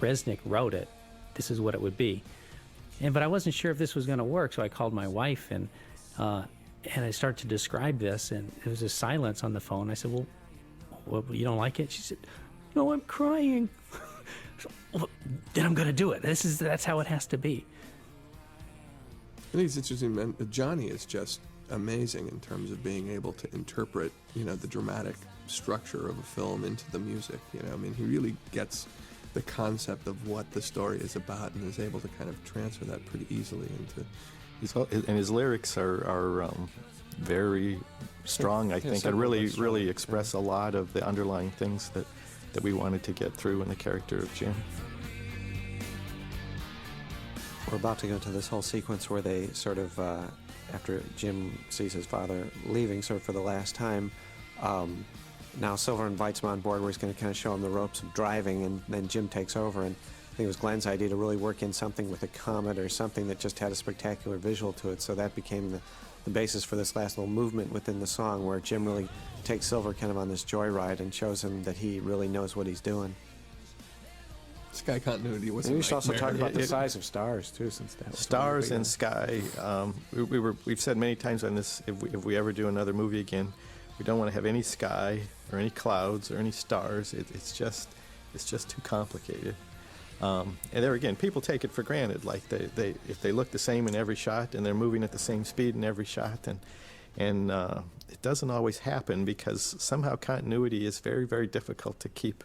Resnick wrote it, this is what it would be. But I wasn't sure if this was going to work, so I called my wife, and I started to describe this, and there was a silence on the phone. I said, well, you don't like it? She said, no, I'm crying. Well, then I'm going to do it. That's how it has to be. I think it's interesting, man. Johnny is just amazing in terms of being able to interpret, the dramatic structure of a film into the music. I mean, he really gets the concept of what the story is about and is able to kind of transfer that pretty easily into. And his lyrics are very strong, I think, and really express a lot of the underlying things that we wanted to get through in the character of Jim. We're about to go into this whole sequence where they sort of, after Jim sees his father leaving sort of for the last time, now Silver invites him on board where he's going to kind of show him the ropes of driving, and then Jim takes over. And I think it was Glenn's idea to really work in something with a comet or something that just had a spectacular visual to it, so that became the basis for this last little movement within the song, where Jim really takes Silver kind of on this joyride and shows him that he really knows what he's doing. Sky continuity was. And a we should also nightmare. talk about the size of stars too, since that was Stars and sky. We've said many times on this, if we ever do another movie again, we don't want to have any sky or any clouds or any stars. It's just too complicated. And there again, people take it for granted. Like if they look the same in every shot and they're moving at the same speed in every shot, and it doesn't always happen because somehow continuity is very, very difficult to keep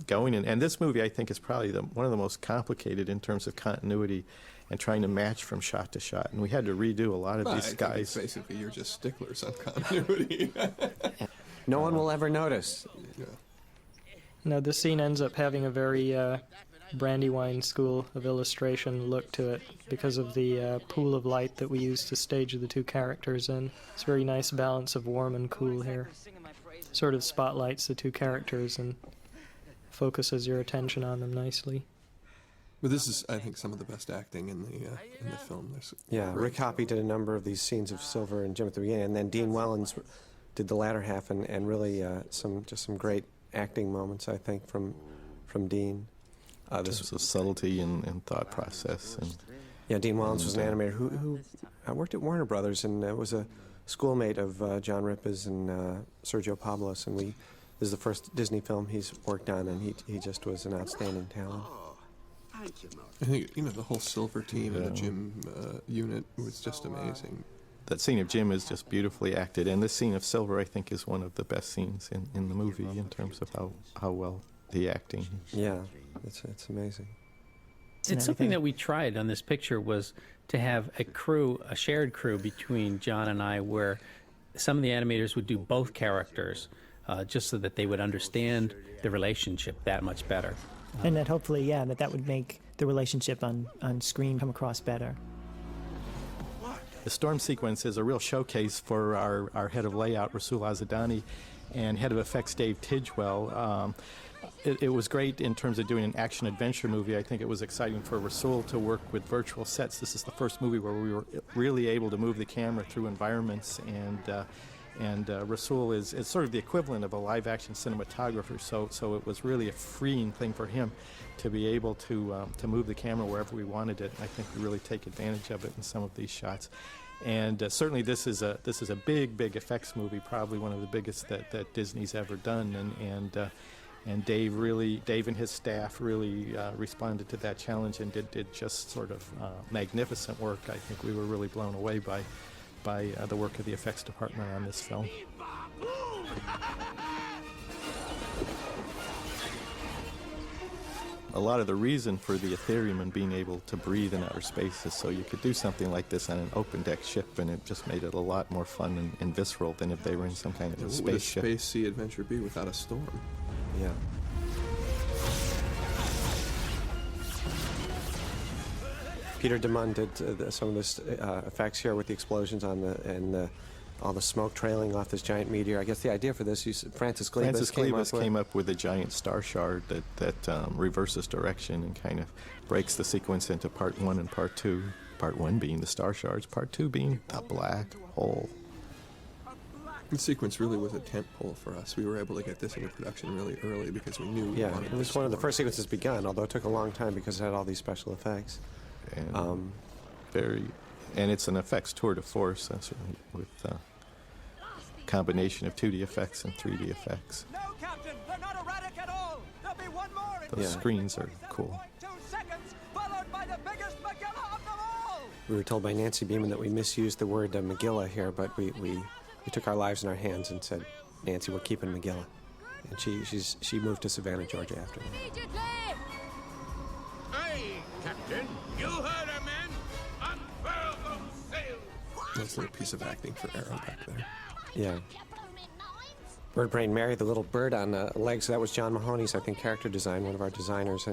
going. And this movie, I think, is probably one of the most complicated in terms of continuity and trying to match from shot to shot. And we had to redo a lot of these guys. Basically, you're just sticklers on continuity. No one will ever notice. Yeah. Now, this scene ends up having a very Brandywine School of Illustration look to it because of the pool of light that we used to stage the two characters in. It's a very nice balance of warm and cool here. Sort of spotlights the two characters and focuses your attention on them nicely. But this is, I think, some of the best acting in the film. Rick Hoppy did a number of these scenes of Silver and Jim at the beginning, and then Dean Wellens did the latter half, and really some great acting moments, I think, from Dean. This was a subtlety and thought process. And Dean Wellens was an animator who worked at Warner Brothers and was a schoolmate of John Ripp's and Sergio Pablos, and this is the first Disney film he's worked on, and he just was an outstanding talent. I think the whole Silver team and the Jim unit was just amazing. That scene of Jim is just beautifully acted, and this scene of Silver, I think, is one of the best scenes in the movie in terms of how well the acting. Yeah, it's amazing. It's something that we tried on this picture was to have a shared crew between John and I, where some of the animators would do both characters, just so that they would understand the relationship that much better. And that hopefully, that would make the relationship on screen come across better. The storm sequence is a real showcase for our head of layout, Rasul Azadani, and head of effects, Dave Tidgewell. It was great in terms of doing an action-adventure movie. I think it was exciting for Rasul to work with virtual sets. This is the first movie where we were really able to move the camera through environments, and Rasul is sort of the equivalent of a live-action cinematographer, so it was really a freeing thing for him to be able to move the camera wherever we wanted it. I think we really take advantage of it in some of these shots. And certainly this is a big effects movie, probably one of the biggest that Disney's ever done, and Dave and his staff really responded to that challenge and did just sort of magnificent work. I think we were really blown away by the work of the effects department on this film. A lot of the reason for the Ethereum and being able to breathe in outer space is so you could do something like this on an open-deck ship, and it just made it a lot more fun and visceral than if they were in some kind of a spaceship. What would a space sea adventure be without a storm? Yeah. Peter DeMunn did some of this effects here with the explosions and all the smoke trailing off this giant meteor. I guess the idea for this, Francis Klebas came up with a giant star shard that reverses direction and kind of breaks the sequence into part 1 and part 2. Part 1 being the star shards, part 2 being the black hole. The sequence really was a tentpole for us. We were able to get this into production really early because we knew we wanted it was one of the first sequences begun, although it took a long time because it had all these special effects. And and it's an effects tour de force, certainly, with a combination of 2D effects and 3D effects. No, Captain, they're not erratic at all. There'll be one more in Those screens are cool. 2 seconds, followed by the biggest Megillah of them all. We were told by Nancy Beeman that we misused the word Megillah here, but we took our lives in our hands and said, Nancy, we're keeping Megillah. And she moved to Savannah, Georgia after that. Aye, Captain, you heard her, men. Unfurl those sails. Nice little piece of acting for Arrow back there. Yeah. Birdbrain Mary, the little bird on legs, that was John Mahoney's, I think, character design, one of our designers.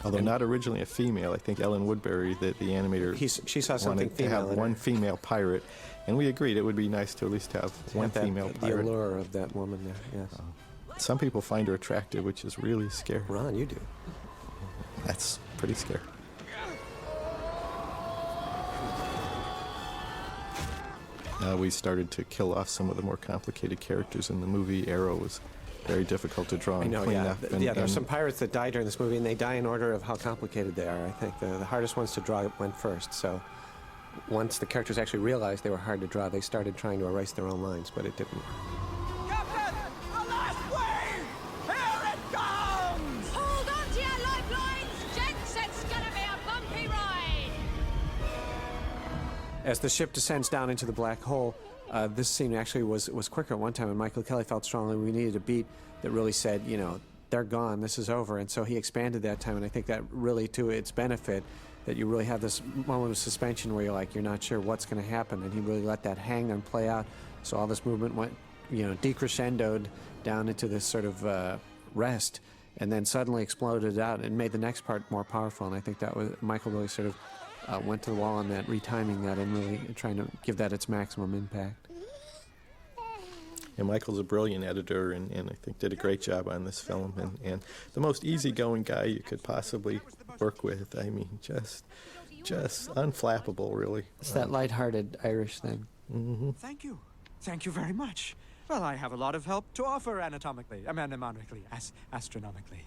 Although not originally a female, I think Ellen Woodbury, the animator, she saw something wanted to have one female pirate, and we agreed it would be nice to at least have one female pirate. The allure of that woman there, yes. Some people find her attractive, which is really scary. Ron, you do. That's pretty scary. We started to kill off some of the more complicated characters in the movie. Arrow was very difficult to draw I and know, clean yeah. up. Yeah, there are some pirates that die during this movie, and they die in order of how complicated they are. I think the hardest ones to draw went first. So once the characters actually realized they were hard to draw, they started trying to erase their own lines, but it didn't work. Captain! A last wave! Here it comes! Hold on to your lifelines, gents. It's gonna be a bumpy ride. As the ship descends down into the black hole, this scene actually was quicker at one time, and Michael Kelly felt strongly we needed a beat that really said, you know, they're gone, this is over, and so he expanded that time, and I think that really, to its benefit, that you really have this moment of suspension where you're not sure what's going to happen, and he really let that hang and play out, so all this movement went, decrescendoed down into this sort of rest, and then suddenly exploded out and made the next part more powerful, and I think that was, Michael really sort of went to the wall on that, retiming that, and really trying to give that its maximum impact. And Michael's a brilliant editor, and I think did a great job on this film, and the most easygoing guy you could possibly work with. I mean, just unflappable, really. It's that lighthearted Irish thing. Mm-hmm. Thank you. Thank you very much. Well, I have a lot of help to offer anatomically, astronomically.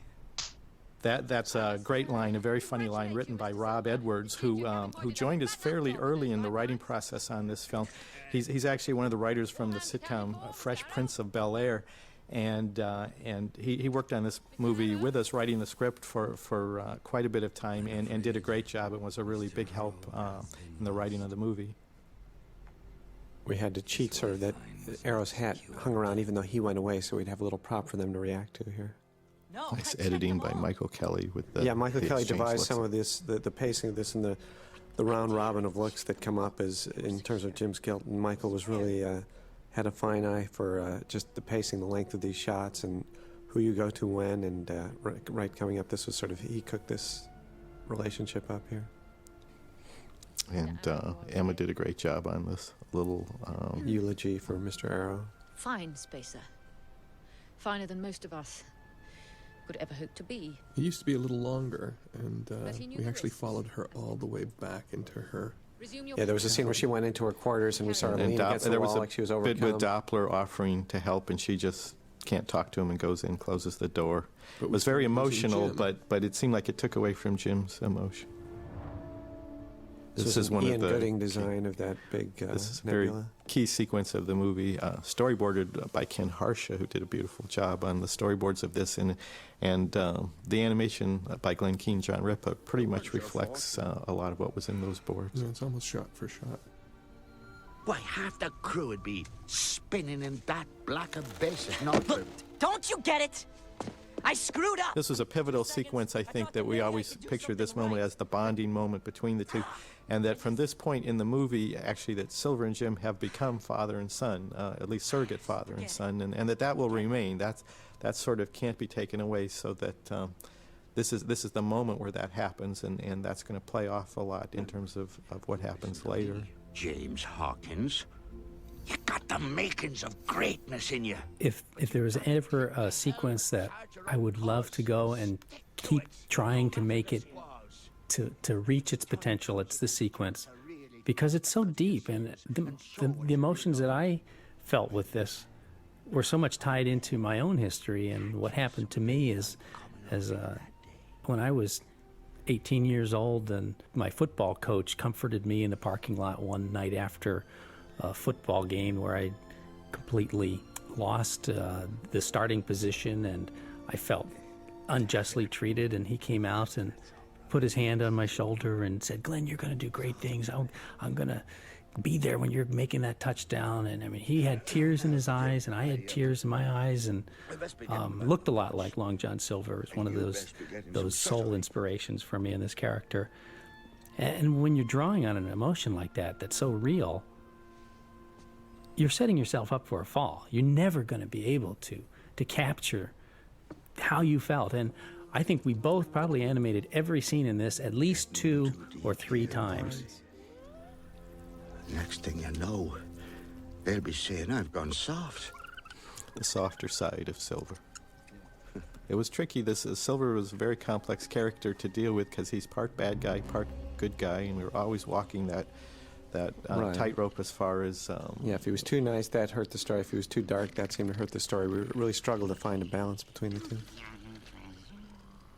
That's a great line, a very funny line written by Rob Edwards, who joined us fairly early in the writing process on this film. He's actually one of the writers from the sitcom Fresh Prince of Bel-Air, and he worked on this movie with us, writing the script for quite a bit of time, and did a great job and was a really big help in the writing of the movie. We had to cheat sort of that Arrow's hat hung around even though he went away, so we'd have a little prop for them to react to here. Nice editing by Michael Kelly with the Michael Kelly devised looks. some of this, the pacing of this, and the round robin of looks that come up as in terms of Jim's guilt. And Michael was really had a fine eye for just the pacing, the length of these shots, and who you go to when, and right coming up. This was sort of, he cooked this relationship up here. And Emma did a great job on this little eulogy for Mr. Arrow. Fine, Spacer. Finer than most of us could ever hope to be. It used to be a little longer, and we actually followed her all the way back into her. Yeah, there was a scene where she went into her quarters, and we saw her leaning against the wall like she was overcome. There was a bit with Doppler offering to help, and she just can't talk to him and goes in, closes the door. It was very emotional, but it seemed like it took away from Jim's emotion. This is one Ian of the Gooding design of that big this is a nebula. very key sequence of the movie, storyboarded by Ken Harsha, who did a beautiful job on the storyboards of this, and the animation by Glenn Keane, John Ripa, pretty much reflects a lot of what was in those boards. Yeah, it's almost shot for shot. Why, half the crew would be spinning in that black abyss if not for... Don't you get it? I screwed up! This was a pivotal sequence, I think, that we always picture this moment as the bonding moment between the two, and that from this point in the movie, actually, that Silver and Jim have become father and son, at least surrogate father and son, and that will remain. That sort of can't be taken away, so that this is the moment where that happens, and that's going to play off a lot in terms of what happens later. James Hawkins, you got the makings of greatness in you. If there was ever a sequence that I would love to go and keep trying to make it to reach its potential, it's this sequence, because it's so deep, and the emotions that I felt with this were so much tied into my own history and what happened to me as when I was 18 years old, and my football coach comforted me in the parking lot one night after a football game where I completely lost the starting position, and I felt unjustly treated, and he came out and put his hand on my shoulder and said, "Glenn, you're going to do great things. I'm going to be there when you're making that touchdown." And I mean, he had tears in his eyes, and I had tears in my eyes, and looked a lot like Long John Silver. It was one of those soul inspirations for me in this character. And when you're drawing on an emotion like that, that's so real, you're setting yourself up for a fall. You're never going to be able to capture how you felt. And I think we both probably animated every scene in this at least 2 or 3 times. Next thing you know, they'll be saying I've gone soft. The softer side of Silver. It was tricky. Silver was a very complex character to deal with because he's part bad guy, part good guy, and we were always walking that Right. tightrope as far as... Yeah, if he was too nice, that hurt the story. If he was too dark, that seemed to hurt the story. We really struggled to find a balance between the two.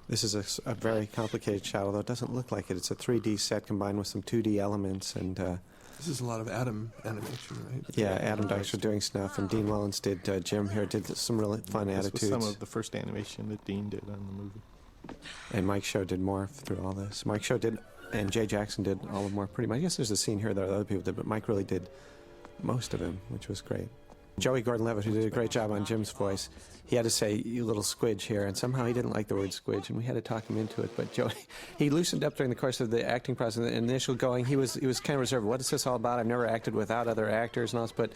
This is a very complicated shot, although it doesn't look like it. It's a 3D set combined with some 2D elements, and... this is a lot of Adam animation, right? Yeah, Adam Dykstra doing snuff, and Dean Wellens did, Jim here did some really fun attitudes. This was some of the first animation that Dean did on the movie. And Mike Show did more through all this. Mike Show did, and Jay Jackson did all of more pretty much. I guess there's a scene here that other people did, but Mike really did most of him, which was great. Joey Gordon-Levitt, who did a great job on Jim's voice, he had to say, "You little squidge" here, and somehow he didn't like the word squidge, and we had to talk him into it. But Joey, he loosened up during the course of the acting process. The initial going, he was kind of reserved. What is this all about? I've never acted without other actors and all this, but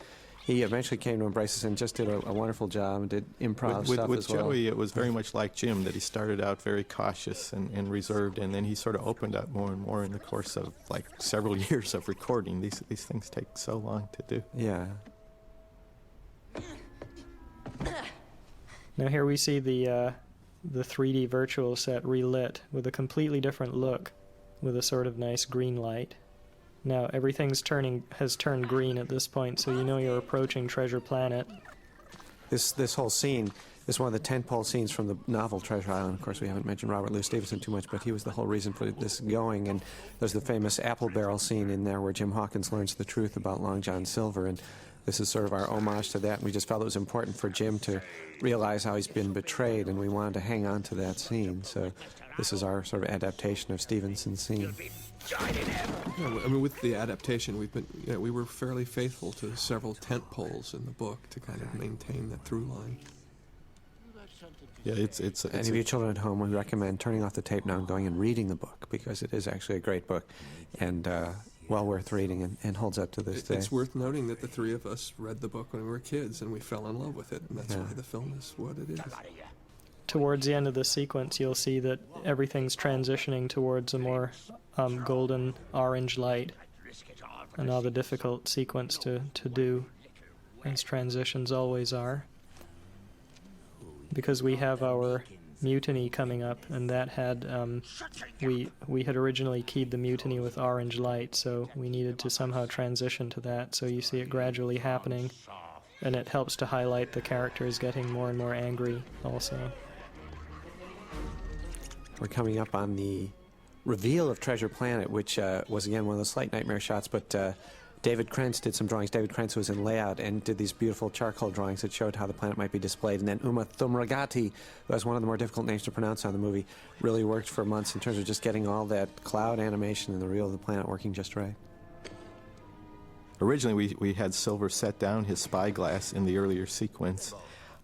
he eventually came to embrace this and just did a wonderful job and did improv stuff with as well. Joey, it was very much like Jim, that he started out very cautious and reserved, and then he sort of opened up more and more in the course of like several years of recording. These things take so long to do. Yeah. Now here we see the 3D virtual set relit with a completely different look, with a sort of nice green light. Now everything's has turned green at this point, so you know you're approaching Treasure Planet. This whole scene is one of the tentpole scenes from the novel Treasure Island. Of course, we haven't mentioned Robert Louis Stevenson too much, but he was the whole reason for this going. And there's the famous apple barrel scene in there where Jim Hawkins learns the truth about Long John Silver, and this is sort of our homage to that. And we just felt it was important for Jim to realize how he's been betrayed, and we wanted to hang on to that scene. So this is our sort of adaptation of Stevenson's scene. Yeah, I mean, with the adaptation, we were fairly faithful to several tent poles in the book to kind of maintain that through line. Yeah, it's any of you children at home, we recommend turning off the tape now and going and reading the book, because it is actually a great book and well worth reading and holds up to this day. It's worth noting that the three of us read the book when we were kids and we fell in love with it, and that's why the film is what it is. Towards the end of the sequence, you'll see that everything's transitioning towards a more golden orange light. Another difficult sequence to do, as transitions always are. Because we have our mutiny coming up, and that had, we had originally keyed the mutiny with orange light, so we needed to somehow transition to that. So you see it gradually happening, and it helps to highlight the characters getting more and more angry also. We're coming up on the reveal of Treasure Planet, which was, again, one of those slight nightmare shots, but David Krentz did some drawings. David Krentz was in layout and did these beautiful charcoal drawings that showed how the planet might be displayed. And then Uma Thumragati, who has one of the more difficult names to pronounce on the movie, really worked for months in terms of just getting all that cloud animation and the reveal of the planet working just right. Originally, we had Silver set down his spyglass in the earlier sequence,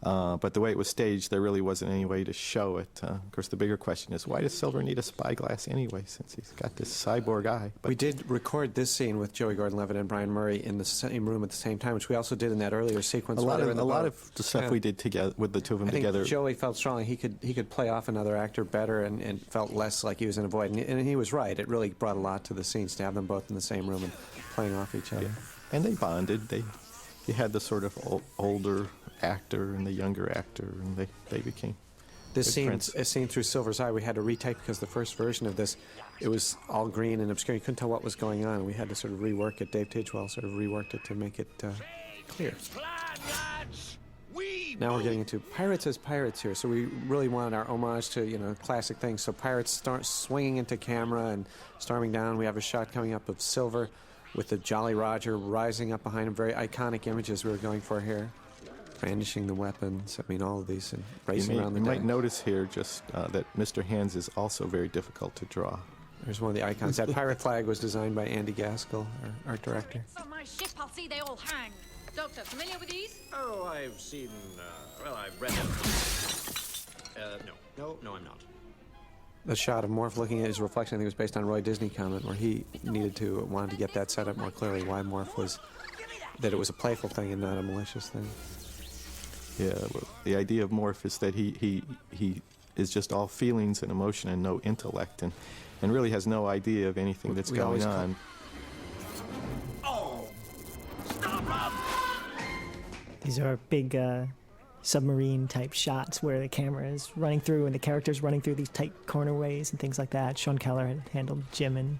but the way it was staged, there really wasn't any way to show it. Of course, the bigger question is, why does Silver need a spyglass anyway, since he's got this cyborg eye? But we did record this scene with Joey Gordon-Levitt and Brian Murray in the same room at the same time, which we also did in that earlier sequence. A lot of the stuff we did together with the two of them together. I think Joey felt strongly he could play off another actor better and felt less like he was in a void. And he was right. It really brought a lot to the scenes to have them both in the same room and playing off each other. Yeah. And they bonded. You had the sort of older actor and the younger actor, and they became this scene, a scene through Silver's eye, we had to retake because the first version of this, it was all green and obscure. You couldn't tell what was going on. We had to sort of rework it. Dave Tidgewell sort of reworked it to make it clear. Now we're getting into pirates as pirates here. So we really wanted our homage to, classic things. So pirates start swinging into camera and storming down. We have a shot coming up of Silver with the Jolly Roger rising up behind him. Very iconic images we were going for here. Brandishing the weapons, all of these, and racing around the deck. You might notice here just that Mr. Hands is also very difficult to draw. There's one of the icons. That pirate flag was designed by Andy Gaskell, our art director. On my ship, I'll see they all hang. Doctor, familiar with these? Oh, I've seen, I've read them. No, I'm not. The shot of Morph looking at his reflection, I think, was based on Roy Disney comment, where he wanted to get that set up more clearly, why Morph was, that it was a playful thing and not a malicious thing. Yeah, well, the idea of Morph is that he is just all feelings and emotion and no intellect, and really has no idea of anything that's going on. Oh! Stop! These are big submarine-type shots where the camera is running through and the characters running through these tight corner ways and things like that. Sean Keller had handled Jim and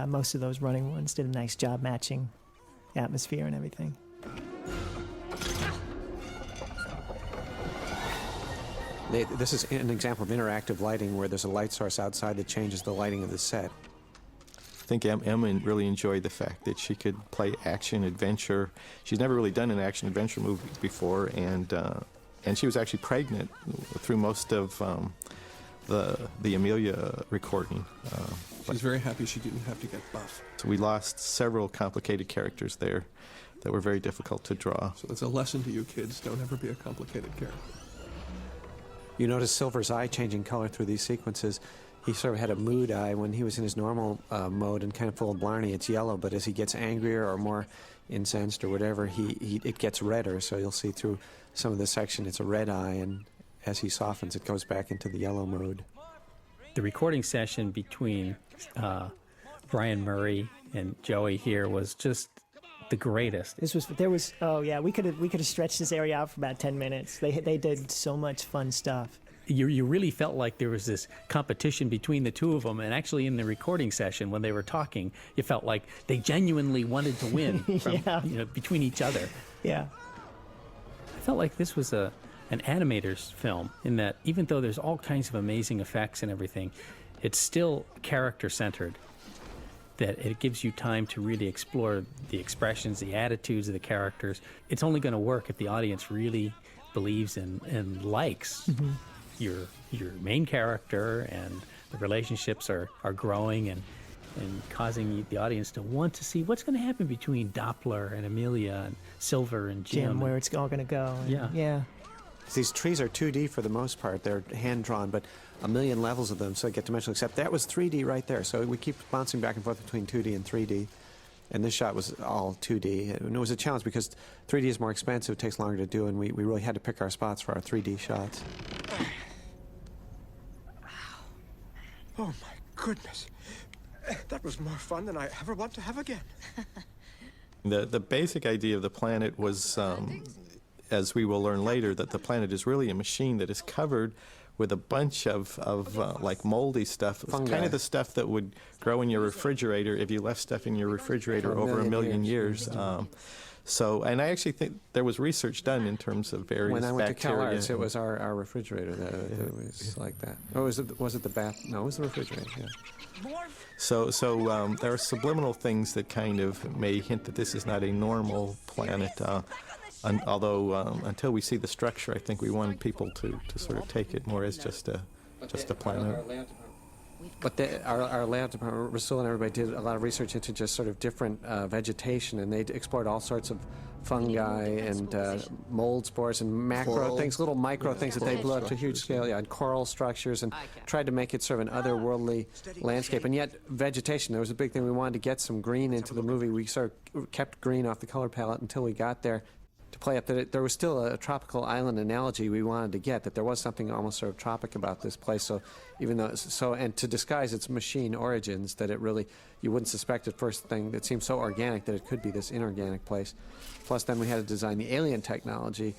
most of those running ones did a nice job matching atmosphere and everything. This is an example of interactive lighting where there's a light source outside that changes the lighting of the set. I think Emma really enjoyed the fact that she could play action adventure. She's never really done an action adventure movie before, and she was actually pregnant through most of the Amelia recording. She's very happy she didn't have to get buff. So we lost several complicated characters there that were very difficult to draw. So it's a lesson to you kids: don't ever be a complicated character. You notice Silver's eye changing color through these sequences. He sort of had a mood eye when he was in his normal mode and kind of full of Blarney. It's yellow, but as he gets angrier or more incensed or whatever, it gets redder. So you'll see through some of this section it's a red eye, and as he softens, it goes back into the yellow mode. The recording session between Brian Murray and Joey here was just the greatest. We could have stretched this area out for about 10 minutes. They did so much fun stuff. You really felt like there was this competition between the two of them, and actually in the recording session when they were talking, you felt like they genuinely wanted to win from, between each other. Yeah. I felt like this was an animator's film in that even though there's all kinds of amazing effects and everything, it's still character-centered. That it gives you time to really explore the expressions, the attitudes of the characters. It's only going to work if the audience really believes and likes your main character, and the relationships are growing and causing the audience to want to see what's going to happen between Doppler and Amelia and Silver and Jim. Where it's all going to go. Yeah. These trees are 2D for the most part. They're hand-drawn, but a million levels of them, so they get dimensional, except that was 3D right there. So we keep bouncing back and forth between 2D and 3D. And this shot was all 2D. And it was a challenge because 3D is more expensive, it takes longer to do, and we really had to pick our spots for our 3D shots. Oh, my goodness. That was more fun than I ever want to have again. The basic idea of the planet was, as we will learn later, that the planet is really a machine that is covered with a bunch of like moldy stuff. It's kind of the stuff that would grow in your refrigerator if you left stuff in your refrigerator over a million years. And I actually think there was research done in terms of various bacteria. When I went to CalArts, it was our refrigerator that was like that. Oh, was it the bath? No, it was the refrigerator, yeah. So there are subliminal things that kind of may hint that this is not a normal planet. Although until we see the structure, I think we wanted people to sort of take it more as just a planet. But our layout department, Rasul and everybody did a lot of research into just sort of different vegetation, and they explored all sorts of fungi and mold spores and macro things, little micro things that they blew up to huge scale, and coral structures, and tried to make it sort of an otherworldly landscape. And yet vegetation, there was a big thing. We wanted to get some green into the movie. We sort of kept green off the color palette until we got there. To play up that there was still a tropical island analogy we wanted to get, that there was something almost sort of tropic about this place. So even though and to disguise its machine origins, that it really, you wouldn't suspect at first thing, that seemed so organic that it could be this inorganic place. Plus then we had to design the alien technology.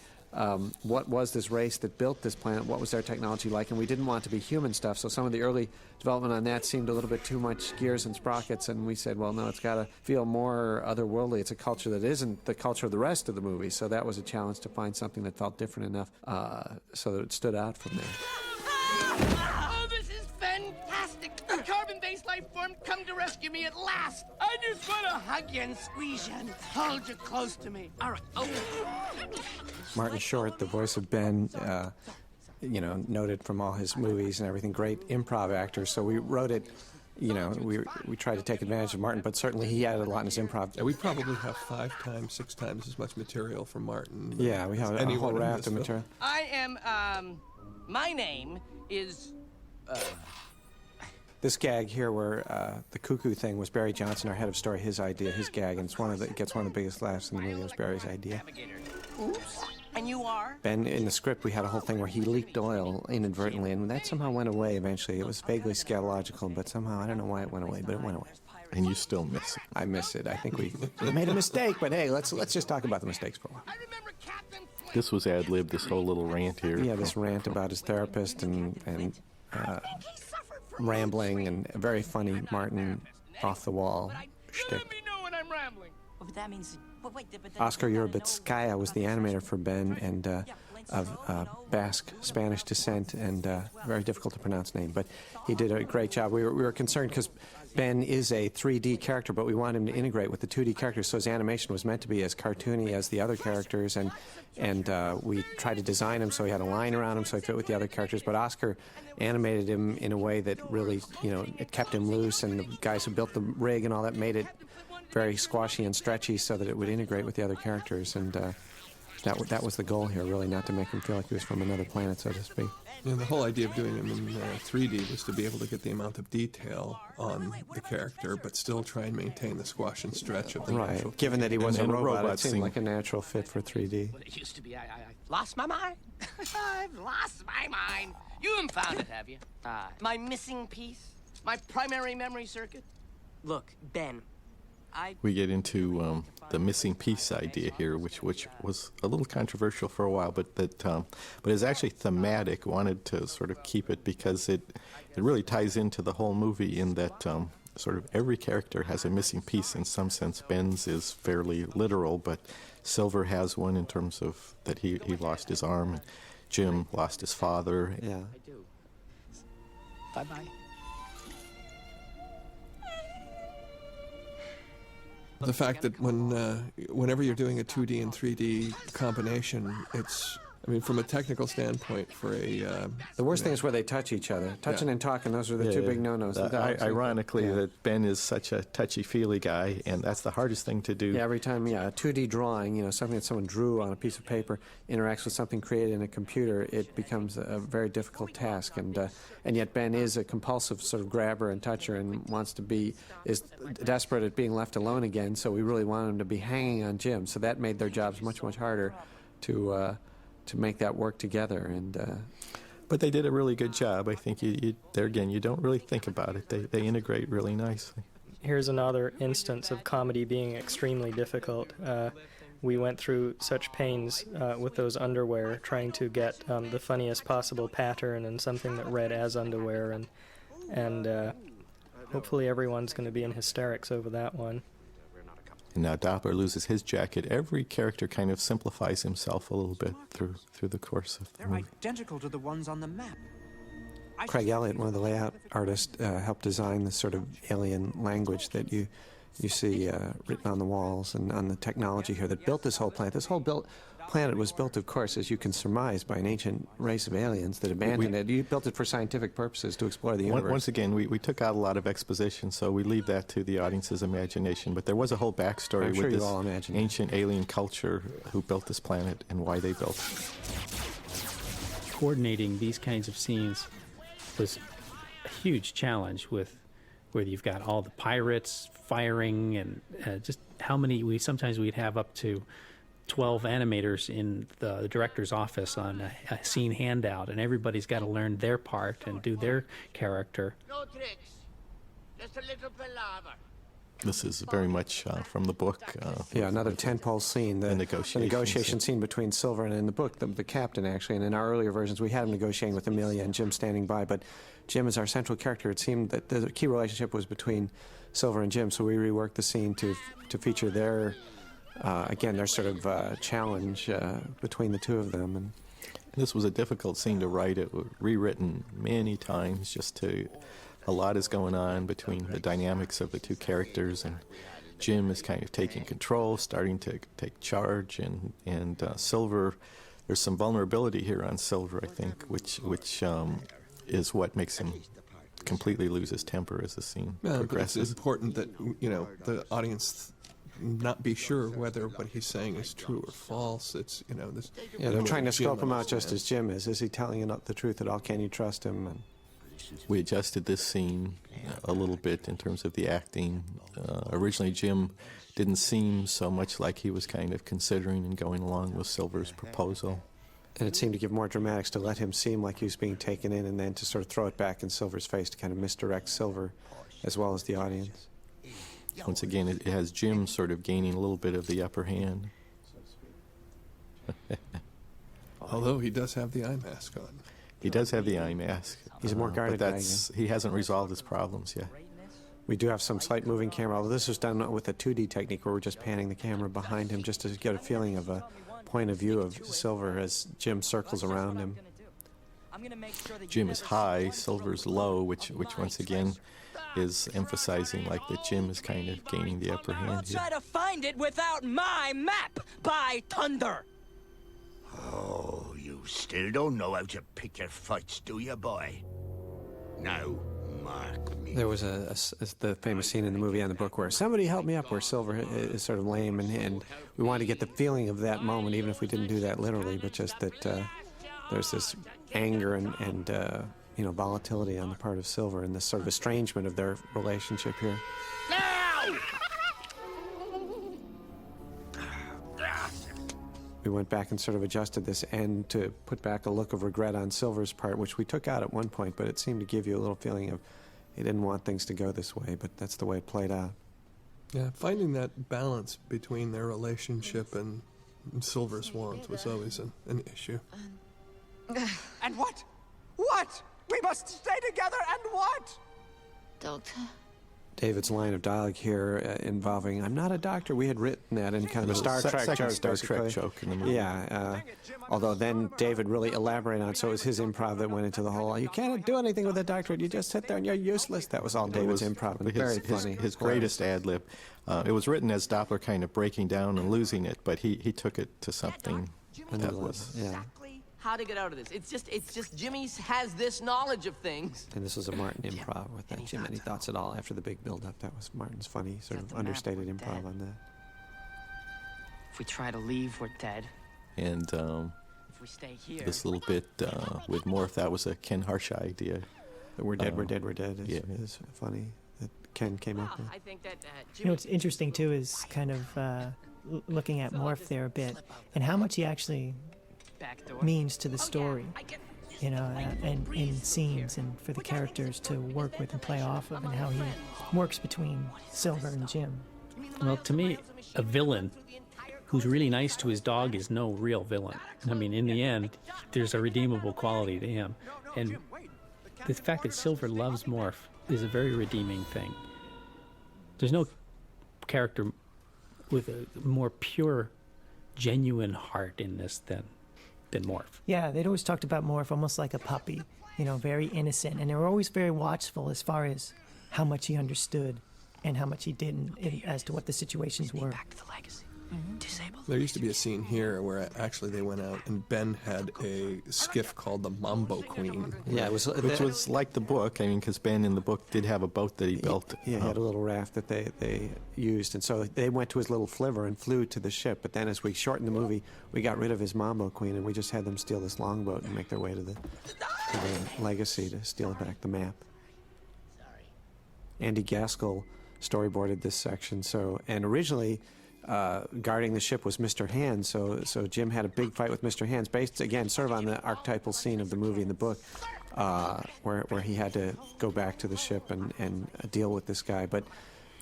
What was this race that built this planet? What was their technology like? And we didn't want it to be human stuff, so some of the early development on that seemed a little bit too much gears and sprockets, and we said, well, no, it's got to feel more otherworldly. It's a culture that isn't the culture of the rest of the movie, so that was a challenge to find something that felt different enough so that it stood out from there. Oh, this is fantastic! A carbon-based life form come to rescue me at last! I just want to hug you and squeeze you and hold you close to me. All right, okay. Martin Short, the voice of Ben, noted from all his movies and everything, great improv actor. So we wrote it, we tried to take advantage of Martin, but certainly he added a lot in his improv. Yeah, we probably have 5 times, 6 times as much material from Martin. Yeah, we have a whole raft of material. I am, my name is, This gag here, where the cuckoo thing, was Barry Johnson, our head of story, his idea, his gag, and it gets one of the biggest laughs in the movie. It was Barry's idea. Oops. And you are? Ben, in the script, we had a whole thing where he leaked oil inadvertently, and that somehow went away eventually. It was vaguely scatological, but somehow, I don't know why it went away, but it went away. And you still miss it. I miss it. I think we made a mistake, but hey, let's just talk about the mistakes for a while. This was ad-lib, this whole little rant here. Yeah, this rant about his therapist and rambling, and very funny Martin off-the-wall shtick. Let me know when I'm rambling. Oh, but that means. Wait, but Oscar Uribitskaya was the animator for Ben, and of Basque Spanish descent, and very difficult to pronounce name, but he did a great job. We were concerned because Ben is a 3D character, but we wanted him to integrate with the 2D characters, so his animation was meant to be as cartoony as the other characters, and we tried to design him so he had a line around him so he fit with the other characters, but Oscar animated him in a way that really, it kept him loose, and the guys who built the rig and all that made it very squashy and stretchy so that it would integrate with the other characters, and that was the goal here, really, not to make him feel like he was from another planet, so to speak. And the whole idea of doing him in 3D was to be able to get the amount of detail on the character, but still try and maintain the squash and stretch of the right. natural. Given that he was a robot, it seemed scene. like a natural fit for 3D. Well, it used to be I lost my mind. I've lost my mind. You haven't found it, have you? My missing piece? My primary memory circuit? Look, Ben. We get into the missing piece idea here, which was a little controversial for a while, but is actually thematic. Wanted to sort of keep it because it really ties into the whole movie in that sort of every character has a missing piece in some sense. Ben's is fairly literal, but Silver has one in terms of that he lost his arm, and Jim lost his father. Yeah. I do. Bye-bye. The fact that whenever you're doing a 2D and 3D combination, it's, I mean, from a technical standpoint, for a... the worst thing is where they touch each other. Touching and talking, those are the two big no-nos. Ironically, that Ben is such a touchy-feely guy, and that's the hardest thing to do. Yeah, every time, a 2D drawing, something that someone drew on a piece of paper, interacts with something created in a computer, it becomes a very difficult task. And yet Ben is a compulsive sort of grabber and toucher and is desperate at being left alone again, so we really want him to be hanging on Jim. So that made their jobs much, much harder to make that work together. But they did a really good job. I think there again, you don't really think about it. They integrate really nicely. Here's another instance of comedy being extremely difficult. We went through such pains with those underwear, trying to get the funniest possible pattern and something that read as underwear, and hopefully everyone's going to be in hysterics over that one. And now Doppler loses his jacket. Every character kind of simplifies himself a little bit through the course of the movie. They're identical to the ones on the map. Craig Elliott, one of the layout artists, helped design the sort of alien language that you see written on the walls and on the technology here that built this whole planet. This whole planet was built, of course, as you can surmise, by an ancient race of aliens that abandoned it. You built it for scientific purposes to explore the universe. Once again, we took out a lot of exposition, so we leave that to the audience's imagination. But there was a whole backstory with this ancient alien culture who built this planet and why they built it. Coordinating these kinds of scenes was a huge challenge with where you've got all the pirates firing and just how many sometimes we'd have up to 12 animators in the director's office on a scene handout, and everybody's got to learn their part and do their character. No tricks. Just a little palaver. This is very much from the book. Another tentpole scene, the negotiation scene between Silver and, in the book, the captain, actually. And in our earlier versions, we had him negotiating with Amelia and Jim standing by. But Jim is our central character. It seemed that the key relationship was between Silver and Jim, so we reworked the scene to feature their sort of challenge between the two of them. And this was a difficult scene to write. It was rewritten many times a lot is going on between the dynamics of the two characters, and Jim is kind of taking control, starting to take charge, and Silver, there's some vulnerability here on Silver, I think, which is what makes him completely lose his temper as the scene progresses. It's important that the audience not be sure whether what he's saying is true or false. It's this. Yeah, they're trying to scope him out just as Jim is. Is he telling you the truth at all? Can you trust him? And we adjusted this scene a little bit in terms of the acting. Originally, Jim didn't seem so much like he was kind of considering and going along with Silver's proposal. And it seemed to give more dramatics to let him seem like he was being taken in, and then to sort of throw it back in Silver's face to kind of misdirect Silver as well as the audience. Once again, it has Jim sort of gaining a little bit of the upper hand. Although he does have the eye mask on. He does have the eye mask. He's a more guarded guy. He hasn't resolved his problems yet. We do have some slight moving camera, although this was done with a 2D technique where we're just panning the camera behind him just to get a feeling of a point of view of Silver as Jim circles around him. Jim is high, Silver's low, which once again is emphasizing like that Jim is kind of gaining the upper hand here. Try to find it without my map, by thunder! Oh, you still don't know how to pick your fights, do you, boy? Now, mark me. There was the famous scene in the movie and the book where somebody help me up, where Silver is sort of lame, and we wanted to get the feeling of that moment, even if we didn't do that literally, but just that there's this anger and you know, volatility on the part of Silver and this sort of estrangement of their relationship here. Now! We went back and sort of adjusted this end to put back a look of regret on Silver's part, which we took out at one point, but it seemed to give you a little feeling of he didn't want things to go this way, but that's the way it played out. Yeah, finding that balance between their relationship and Silver's wants was always an issue. And what? What? We must stay together and what? Doctor? David's line of dialogue here involving, I'm not a doctor. We had written that in kind of a Star Trek joke. Star Trek joke in the movie. Yeah, although then David really elaborated on it, so it was his improv that went into the whole, you can't do anything with a doctorate, you just sit there and you're useless. That was all David's improv, and very funny. His greatest ad-lib. It was written as Doppler kind of breaking down and losing it, but he took it to something that was... Yeah. How to get out of this? It's just Jimmy has this knowledge of things. And this was a Martin improv with that. Jim, any thoughts at all after the big build-up? That was Martin's funny, sort of understated improv on that. If we try to leave, we're dead. And If we stay here, this little bit with Morph, that was a Ken Harshaw idea. We're dead, we're dead, we're dead. It's funny that Ken came up with. I think that You know, what's interesting, too, is kind of looking at Morph there a bit, and how much he actually means to the story, you know, and in scenes and for the characters to work with and play off of, and how he works between Silver and Jim. Well, to me, a villain who's really nice to his dog is no real villain. I mean, in the end, there's a redeemable quality to him. And the fact that Silver loves Morph is a very redeeming thing. There's no character with a more pure, genuine heart in this than Morph. Yeah, they'd always talked about Morph almost like a puppy, you know, very innocent, and they were always very watchful as far as how much he understood and how much he didn't as to what the situations were. back to the legacy. Disable. There used to be a scene here where actually they went out and Ben had a skiff called the Mambo Queen. Yeah, it was, which was like the book. I mean, because Ben in the book did have a boat that he built. Yeah, he had a little raft that they used, and so they went to his little flivver and flew to the ship. But then, as we shortened the movie, we got rid of his Mambo Queen, and we just had them steal this longboat and make their way to the legacy to steal back the map. Andy Gaskell storyboarded this section. And originally, guarding the ship was Mr. Hands, so Jim had a big fight with Mr. Hands, based again sort of on the archetypal scene of the movie and the book, where he had to go back to the ship and deal with this guy. But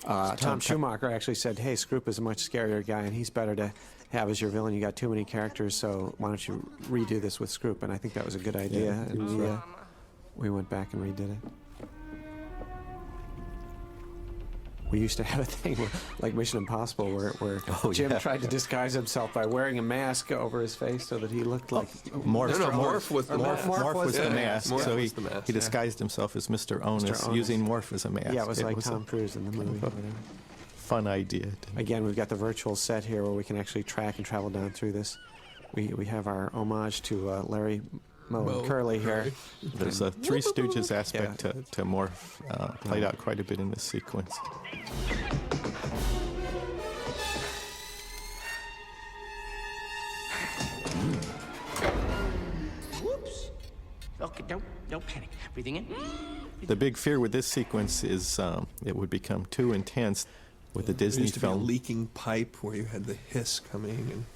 Tom Schumacher actually said, "Hey, Scroop is a much scarier guy, and he's better to have as your villain. You got too many characters, so why don't you redo this with Scroop?" And I think that was a good idea, and we went back and redid it. We used to have a thing like Mission Impossible where Jim tried to disguise himself by wearing a mask over his face so that he looked like... Morph was the mask. Morph So was the mask, he disguised himself as Mr. Onus, using Morph as a mask. Yeah, it was like Tom Cruise in the movie. Fun idea. Again, we've got the virtual set here where we can actually track and travel down through this. We have our homage to Larry Moe and Curly here. There's a Three Stooges aspect to Morph, played out quite a bit in this sequence. Whoops. Okay, don't panic. Breathing in. The big fear with this sequence is it would become too intense with the Disney There used to film. be a leaking pipe where you had the hiss coming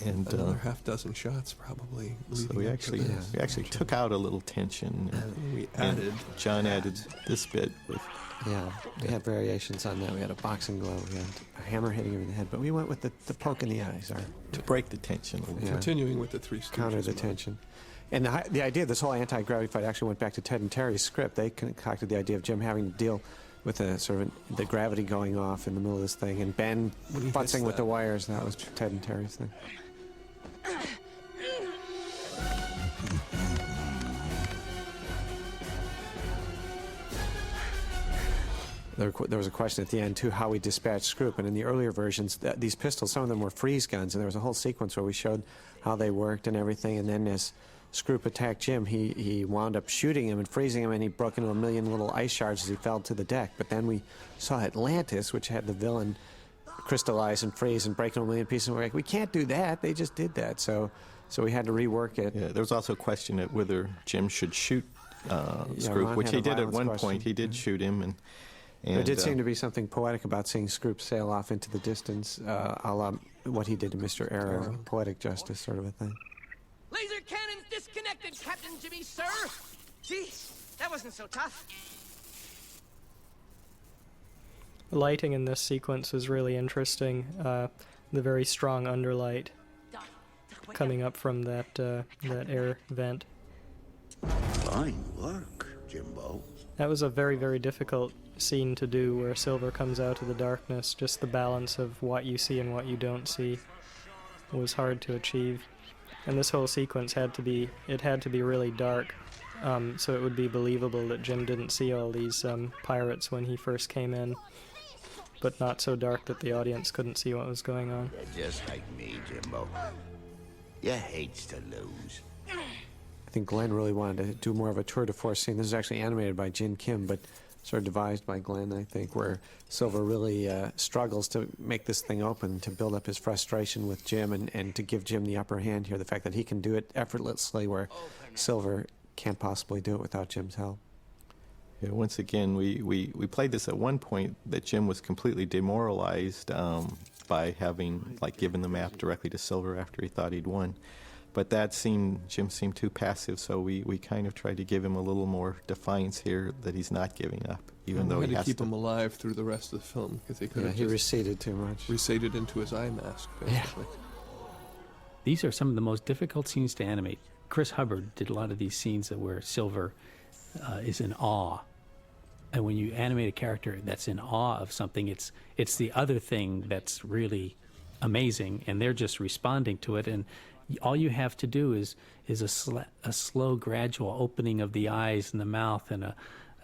and another half dozen shots probably. So we actually took out a little tension. We added. John added this bit with. Yeah, we had variations on that. We had a boxing glove, we had a hammer hitting him in the head, but we went with the poke in the eyes. To break the tension. Continuing with the Three Stooges. Counter the tension. And the idea of this whole anti-gravity fight actually went back to Ted and Terry's script. They concocted the idea of Jim having to deal with a sort of the gravity going off in the middle of this thing, and Ben futzing with the wires. That was Ted and Terry's thing. There was a question at the end, too, how we dispatched Scroop. And in the earlier versions, these pistols, some of them were freeze guns, and there was a whole sequence where we showed how they worked and everything. And then as Scroop attacked Jim, he wound up shooting him and freezing him, and he broke into a million little ice shards as he fell to the deck. But then we saw Atlantis, which had the villain crystallize and freeze and break into a million pieces. And we're like, we can't do that. They just did that. So we had to rework it. Yeah, there was also a question of whether Jim should shoot Scroop, which he did at one point. He did shoot him, and there did seem to be something poetic about seeing Scroop sail off into the distance, a la what he did to Mr. Arrow, poetic justice sort of a thing. Laser cannons disconnected, Captain Jimmy, sir! Gee, that wasn't so tough. The lighting in this sequence was really interesting. The very strong underlight coming up from that air vent. Fine work, Jimbo. That was a very, very difficult scene to do, where Silver comes out of the darkness. Just the balance of what you see and what you don't see was hard to achieve. And this whole sequence had to be really dark, so it would be believable that Jim didn't see all these pirates when he first came in, but not so dark that the audience couldn't see what was going on. You're just like me, Jimbo. You hates to lose. I think Glenn really wanted to do more of a tour de force scene. This is actually animated by Jin Kim, but sort of devised by Glenn, I think, where Silver really struggles to make this thing open, to build up his frustration with Jim, and to give Jim the upper hand here, the fact that he can do it effortlessly, where Silver can't possibly do it without Jim's help. Yeah, once again, we played this at one point that Jim was completely demoralized by having given the map directly to Silver after he thought he'd won. But Jim seemed too passive, so we kind of tried to give him a little more defiance here, that he's not giving up, even though he has to keep him alive through the rest of the film, because they could have he receded too much. Receded into his eye mask, basically. Yeah. These are some of the most difficult scenes to animate. Chris Hubbard did a lot of these scenes where Silver is in awe. And when you animate a character that's in awe of something, it's the other thing that's really amazing, and they're just responding to it. And all you have to do is a slow, gradual opening of the eyes and the mouth, and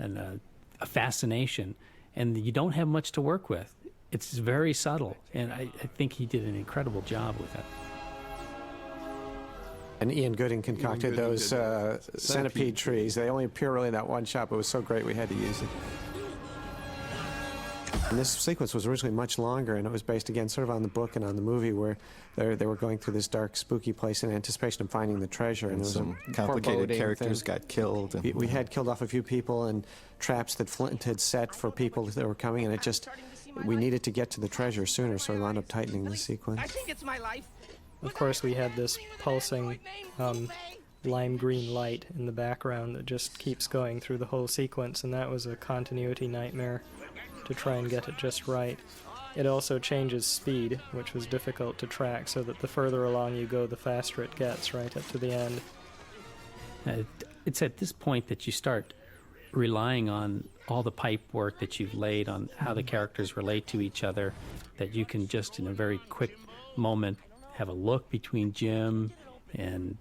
a fascination, and you don't have much to work with. It's very subtle, and I think he did an incredible job with it. And Ian Gooding concocted those centipede trees. They only appear really in that one shot, but it was so great we had to use it. And this sequence was originally much longer, and it was based, again, sort of on the book and on the movie, where they were going through this dark, spooky place in anticipation of finding the treasure. And some complicated characters got killed. And we had killed off a few people, and traps that Flint had set for people that were coming, and we needed to get to the treasure sooner, so we wound up tightening the sequence. I think it's my life. Of course, we had this pulsing lime green light in the background that just keeps going through the whole sequence, and that was a continuity nightmare to try and get it just right. It also changes speed, which was difficult to track, so that the further along you go, the faster it gets, right up to the end. It's at this point that you start relying on all the pipe work that you've laid on how the characters relate to each other, that you can just, in a very quick moment, have a look between Jim and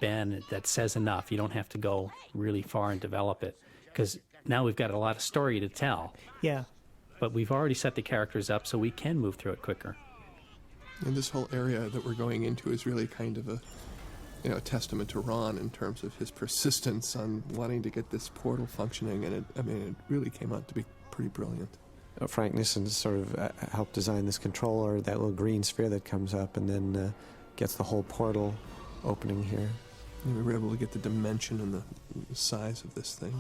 Ben that says enough. You don't have to go really far and develop it, because now we've got a lot of story to tell. Yeah. But we've already set the characters up, so we can move through it quicker. And this whole area that we're going into is really kind of a testament to Ron in terms of his persistence on wanting to get this portal functioning, and it really came out to be pretty brilliant. Frank Nissen sort of helped design this controller, that little green sphere that comes up and then gets the whole portal opening here. And we were able to get the dimension and the size of this thing.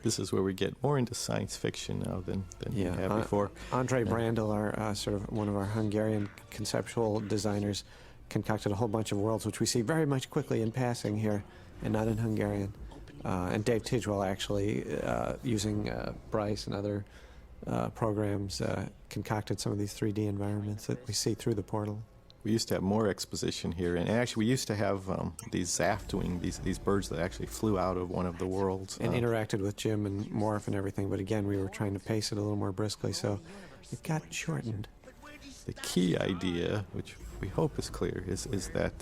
This is where we get more into science fiction now than we have before. Andre Brandl, our sort of one of our Hungarian conceptual designers, concocted a whole bunch of worlds, which we see very much quickly in passing here, and not in Hungarian. And Dave Tidwell, actually, using Bryce and other programs, concocted some of these 3D environments that we see through the portal. We used to have more exposition here, and actually we used to have these Zaftwing, these birds that actually flew out of one of the worlds. And interacted with Jim and Morph and everything, but again, we were trying to pace it a little more briskly, so it got shortened. The key idea, which we hope is clear, is that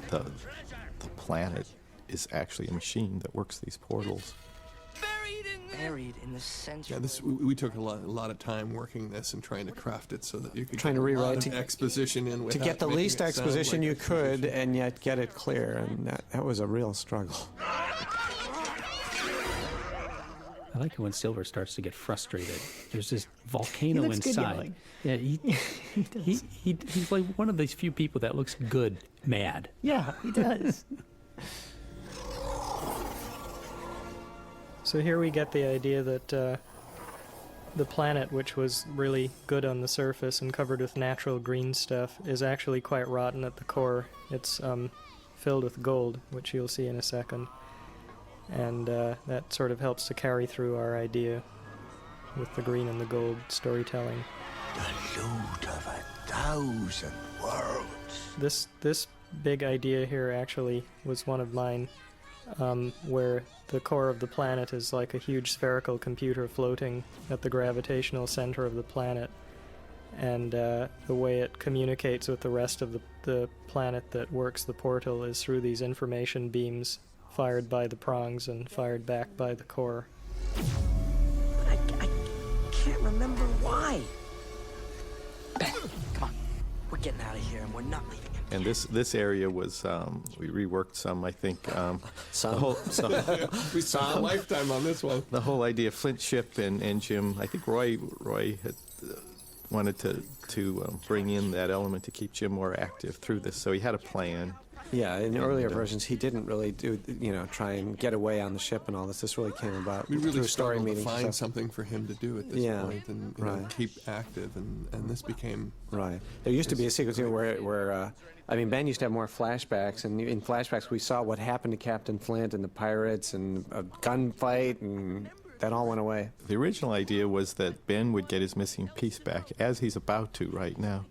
the planet is actually a machine that works these portals. Buried in the center. Yeah, we took a lot of time working this and trying to craft it so that you could trying get to a rewrite lot of exposition in to get the making least it sound exposition like you exposition. could and yet get it clear, and that was a real struggle. I like it when Silver starts to get frustrated. There's this volcano He looks good inside. yelling. Yeah, he's like one of these few people that looks good mad. Yeah, he does. So here we get the idea that the planet, which was really good on the surface and covered with natural green stuff, is actually quite rotten at the core. It's filled with gold, which you'll see in a second. And that sort of helps to carry through our idea with the green and the gold storytelling. The loot of 1,000 worlds. This big idea here actually was one of mine, where the core of the planet is like a huge spherical computer floating at the gravitational center of the planet, and the way it communicates with the rest of the planet that works the portal is through these information beams fired by the prongs and fired back by the core. I can't remember why. Ben, come on. We're getting out of here and we're not leaving. And this area was, we reworked some, I think. We spent a lifetime on this one. The whole idea of Flint Ship and Jim, I think Roy had wanted to bring in that element to keep Jim more active through this, so he had a plan. Yeah, in earlier versions, he didn't really try and get away on the ship and all this. This really came about We really through story struggled to meetings. find something for him to do at this point and right. keep active, and this became... Right. There used to be a sequence here where Ben used to have more flashbacks, and in flashbacks we saw what happened to Captain Flint and the pirates and a gunfight, and that all went away. The original idea was that Ben would get his missing piece back, as he's about to right now.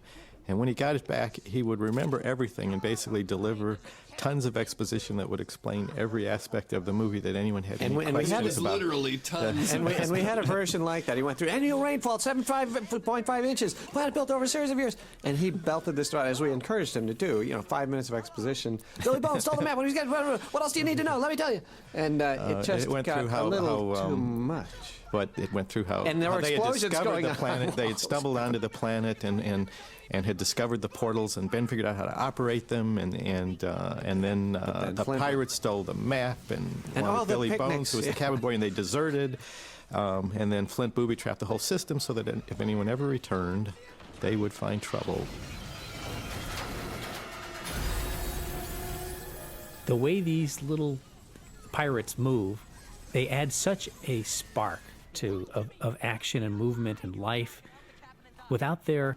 And when he got it back, he would remember everything and basically deliver tons of exposition that would explain every aspect of the movie that anyone had any questions about. Literally tons. And we had a version like that. He went through annual rainfall, 7.5 inches, planet built over a series of years. And he belted this throughout, as we encouraged him to do, 5 minutes of exposition. Billy Bones stole the map. What else do you need to know? Let me tell you. And it just went got through a little too much. But it went through how, and there were they had explosions discovered going the on. planet. They had stumbled onto the planet and had discovered the portals, and Ben figured out how to operate them, and then the pirates stole the map, and all the Billy picnics, Bones, who was the cabin boy, and they deserted, and then Flint booby-trapped the whole system so that if anyone ever returned, they would find trouble. The way these little pirates move, they add such a spark of action and movement and life. Without their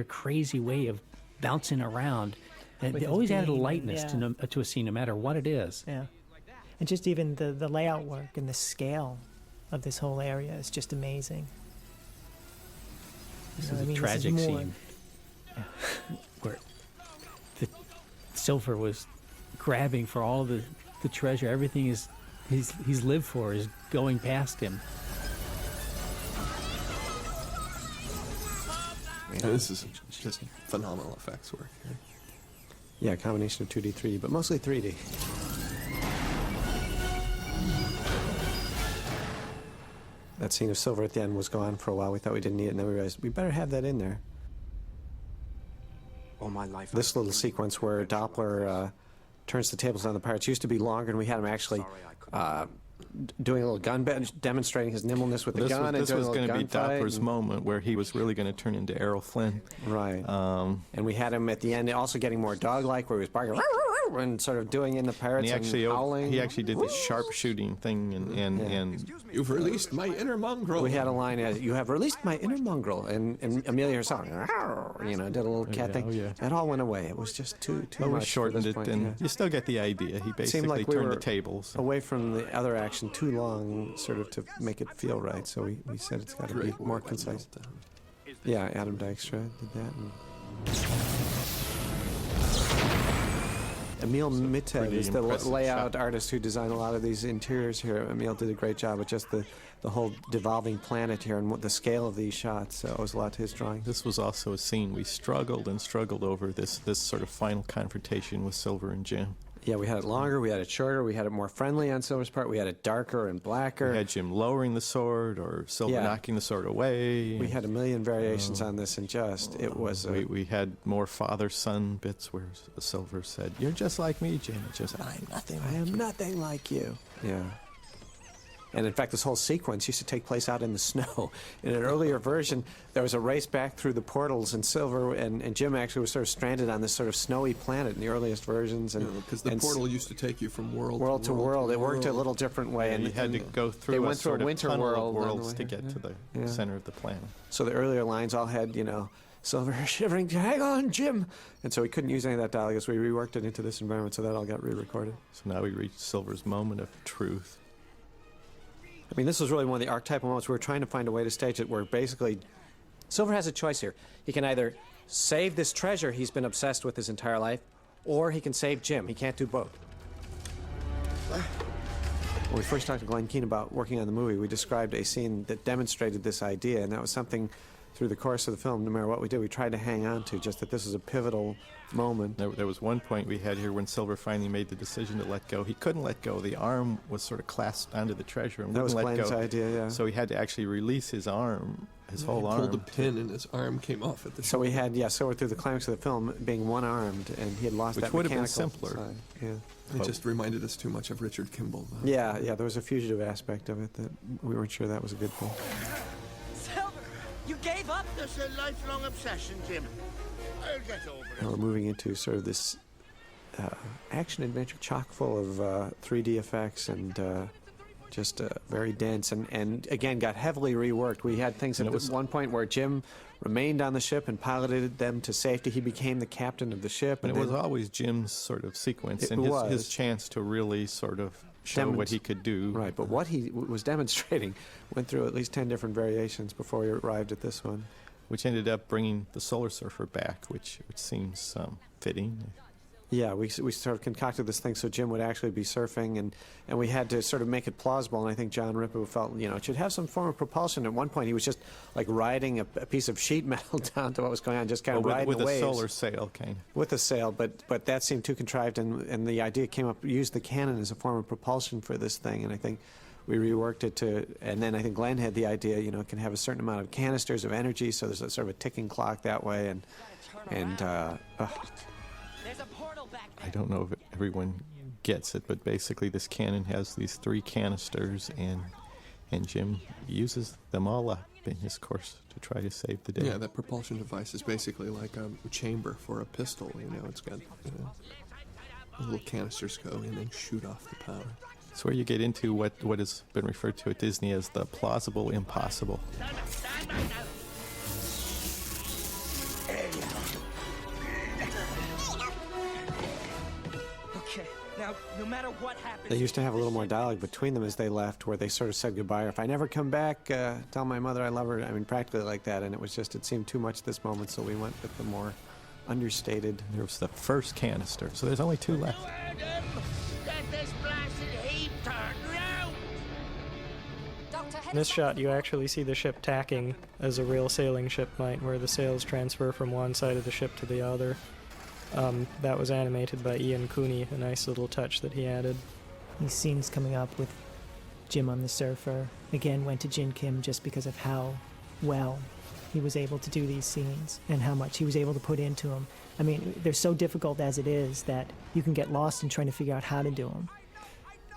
crazy way of bouncing around, they always added a lightness to a scene, no matter what it is. Yeah, and just even the layout work and the scale of this whole area is just amazing. This is a tragic scene where the Silver was grabbing for all the treasure. Everything he's lived for is going past him. Yeah, this is just phenomenal effects work here. Yeah, a combination of 2D, 3D, but mostly 3D. That scene of Silver at the end was gone for a while. We thought we didn't need it, and then we realized we better have that in there. All my life. This little sequence where Doppler turns the tables on the pirates used to be longer, and we had him actually doing a little gun demonstrating his nimbleness with the gun. This was going to be Doppler's and moment where he was really going to turn into Errol Flynn. Right. And we had him at the end also getting more dog-like, where he was barking and sort of doing in the pirates and howling. He actually did this sharp-shooting thing, and you've released my inner mongrel. We had a line as, "You have released my inner mongrel," and Amelia herself, did a little cat thing. yeah. That all went away. It was just too much. We shortened it, point. and you still get the idea. He basically like we turned were the tables. away from the other action too long, sort of to make it feel right. So we said it's got to be more concise. Yeah, Adam Dykstra did that. And Emil Mitev is the impressive layout shot. artist who designed a lot of these interiors here. Emil did a great job with just the whole devolving planet here and what the scale of these shots. It was a lot to his drawing. This was also a scene we struggled and struggled over, this sort of final confrontation with Silver and Jim. Yeah, we had it longer, we had it shorter, we had it more friendly on Silver's part, we had it darker and blacker. We had Jim lowering the sword or Silver knocking the sword away. We had a million variations on this, and it was... We had more father-son bits where Silver said, "You're just like me, Jim." Just, "I'm nothing like you." I am nothing like you. Yeah. And in fact, this whole sequence used to take place out in the snow. In an earlier version, there was a race back through the portals, and Silver and Jim actually was sort of stranded on this sort of snowy planet in the earliest versions. Because the portal used to take you from world to world. It worked a little different way. Yeah, and you had to go through they went through a winter tunnel world of worlds to get to the center of the planet. So the earlier lines all had, Silver shivering, "Hang on, Jim!" And so we couldn't use any of that dialogue, so we reworked it into this environment, so that all got re-recorded. So now we reached Silver's moment of truth. I mean, this was really one of the archetypal moments. We were trying to find a way to stage it where basically Silver has a choice here. He can either save this treasure he's been obsessed with his entire life, or he can save Jim. He can't do both. When we first talked to Glenn Keane about working on the movie, we described a scene that demonstrated this idea, and that was something through the course of the film, no matter what we did, we tried to hang on to, just that this was a pivotal moment. There was one point we had here when Silver finally made the decision to let go. He couldn't let go. The arm was sort of clasped onto the treasure and that was wouldn't let Glenn's go. idea, yeah. So he had to actually release his arm, his whole arm. He pulled a pin and his arm came off at the So we had, Silver through the climax of the film being one-armed, and he had lost Which that would have been mechanical simpler. side. Yeah. It just reminded us too much of Richard Kimball. Though. Yeah, there was a fugitive aspect of it that we weren't sure that was a good thing. Silver, you gave up? That's a lifelong obsession, Jim. I'll get over it. Now we're moving into sort of this action-adventure chock full of 3D effects and just very dense, and again, got heavily reworked. We had things at one point where Jim remained on the ship and piloted them to safety. He became the captain of the ship. And it was always Jim's sort of sequence and his chance to really sort of show what he could do. Right, but what he was demonstrating went through at least 10 different variations before we arrived at this one. Which ended up bringing the Solar Surfer back, which seems fitting. Yeah, we sort of concocted this thing so Jim would actually be surfing, and we had to sort of make it plausible, and I think John Rippon felt, it should have some form of propulsion. At one point, he was just like riding a piece of sheet metal down to what was going on, just kind of riding the waves. With a solar sail, kind of. With a sail, but that seemed too contrived, and the idea came up, used the cannon as a form of propulsion for this thing, and I think we reworked it to, and then I think Glenn had the idea, it can have a certain amount of canisters of energy, so there's a sort of a ticking clock that way, I don't know if everyone gets it, but basically this cannon has these 3 canisters, and Jim uses them all up in his course to try to save the day. Yeah, that propulsion device is basically like a chamber for a pistol. It's got little canisters go in and shoot off the power. It's where you get into what has been referred to at Disney as the plausible impossible. Now, no matter what happens... They used to have a little more dialogue between them as they left, where they sort of said goodbye, or if I never come back, tell my mother I love her. I mean, practically like that, and it seemed too much this moment, so we went with the more understated. There was the first canister, so there's only 2 left. In this shot, you actually see the ship tacking as a real sailing ship might, where the sails transfer from one side of the ship to the other. That was animated by Ian Cooney, a nice little touch that he added. These scenes coming up with Jim on the surfer, again, went to Jin Kim just because of how well he was able to do these scenes and how much he was able to put into them. I mean, they're so difficult as it is that you can get lost in trying to figure out how to do them.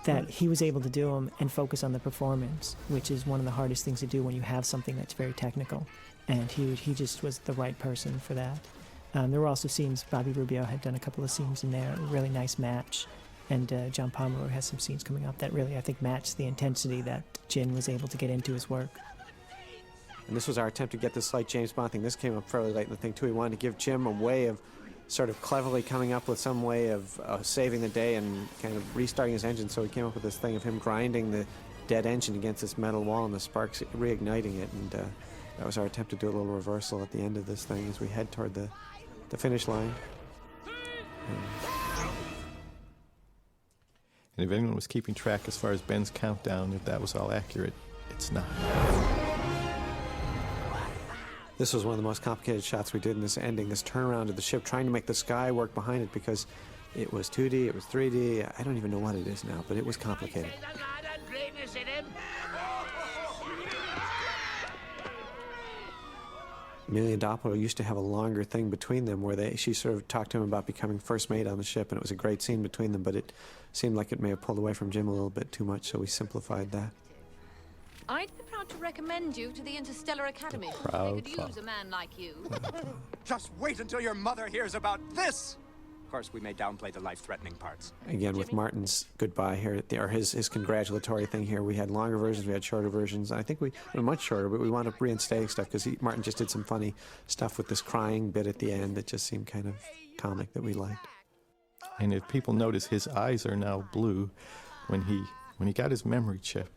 That he was able to do them and focus on the performance, which is one of the hardest things to do when you have something that's very technical. And he just was the right person for that. There were also scenes, Bobby Rubio had done a couple of scenes in there, a really nice match. And John Pomeroy has some scenes coming up that really, I think, matched the intensity that Jin was able to get into his work. And this was our attempt to get this slight James Bond thing. This came up fairly late in the thing, too. We wanted to give Jim a way of sort of cleverly coming up with some way of saving the day and kind of restarting his engine. So we came up with this thing of him grinding the dead engine against this metal wall and the sparks reigniting it. And that was our attempt to do a little reversal at the end of this thing as we head toward the the finish line. And if anyone was keeping track as far as Ben's countdown, if that was all accurate, it's not. This was one of the most complicated shots we did in this ending, this turnaround of the ship, trying to make the sky work behind it because it was 2D, it was 3D. I don't even know what it is now, but it was complicated. Amelia Doppler used to have a longer thing between them where she sort of talked to him about becoming first mate on the ship, and it was a great scene between them, but it seemed like it may have pulled away from Jim a little bit too much, so we simplified that. I'd be proud to recommend you to the Interstellar Academy. Proud They could use a man like you. Just wait until your mother hears about this! Of course, we may downplay the life-threatening parts. Again, with Martin's goodbye here, or his congratulatory thing here, we had longer versions, we had shorter versions. I think we were much shorter, but we wound up reinstating stuff because Martin just did some funny stuff with this crying bit at the end that just seemed kind of comic that we liked. And if people notice, his eyes are now blue. When he got his memory chip,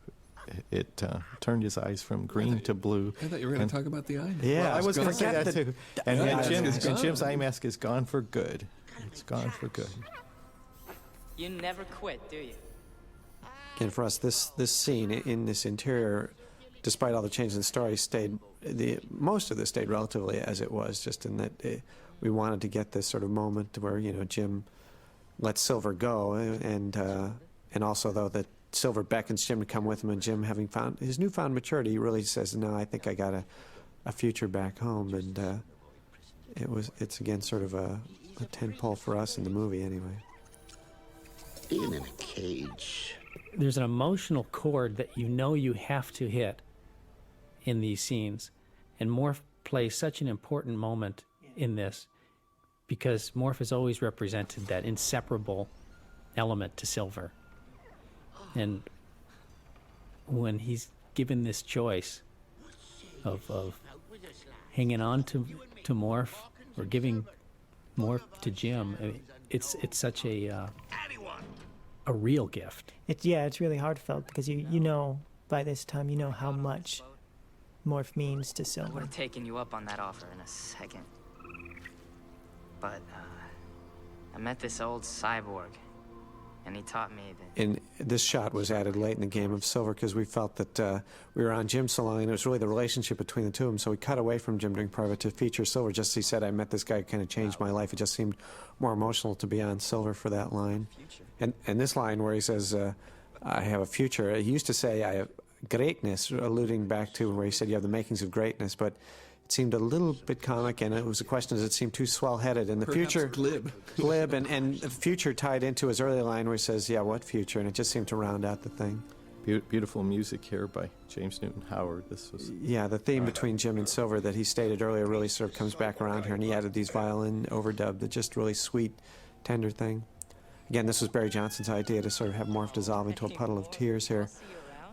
it turned his eyes from green to blue. I thought you were going to talk about the eye. Yeah, well, I was going to say that too. And Jim's eye mask is gone for good. It's gone for good. You never quit, do you? Again, for us, this scene in this interior, despite all the changes in the story, most of this stayed relatively as it was, just in that we wanted to get this sort of moment where, Jim lets Silver go, and also, though, that Silver beckons Jim to come with him, and Jim, having found his newfound maturity, really says, no, I think I got a future back home, and it's again sort of a tentpole for us in the movie anyway. Being in a cage. There's an emotional chord that you have to hit in these scenes, and Morph plays such an important moment in this because Morph has always represented that inseparable element to Silver. And when he's given this choice of hanging on to Morph or giving Morph to Jim, I mean, it's such a real gift. It's really heartfelt because you know by this time how much Morph means to I Silver. would have taken you up on that offer in a second. But I met this old cyborg, and he taught me that... And this shot was added late in the game of Silver because we felt that we were on Jim so long, and it was really the relationship between the two of them, so we cut away from Jim during part of it to feature Silver. Just as he said, I met this guy who kind of changed my life. It just seemed more emotional to be on Silver for that line. And this line where he says, I have a future, he used to say, I have greatness, alluding back to where he said you have the makings of greatness, but it seemed a little bit comic, and it was a question as it seemed too swell-headed. And the Perhaps future... glib. and the future tied into his early line where he says, yeah, what future? And it just seemed to round out the thing. Beautiful music here by James Newton Howard. This was... Yeah, the theme between Jim and Silver that he stated earlier really sort of comes back around here, and he added these violin overdub, that just really sweet, tender thing. Again, this was Barry Johnson's idea to sort of have Morph dissolve into a puddle of tears here.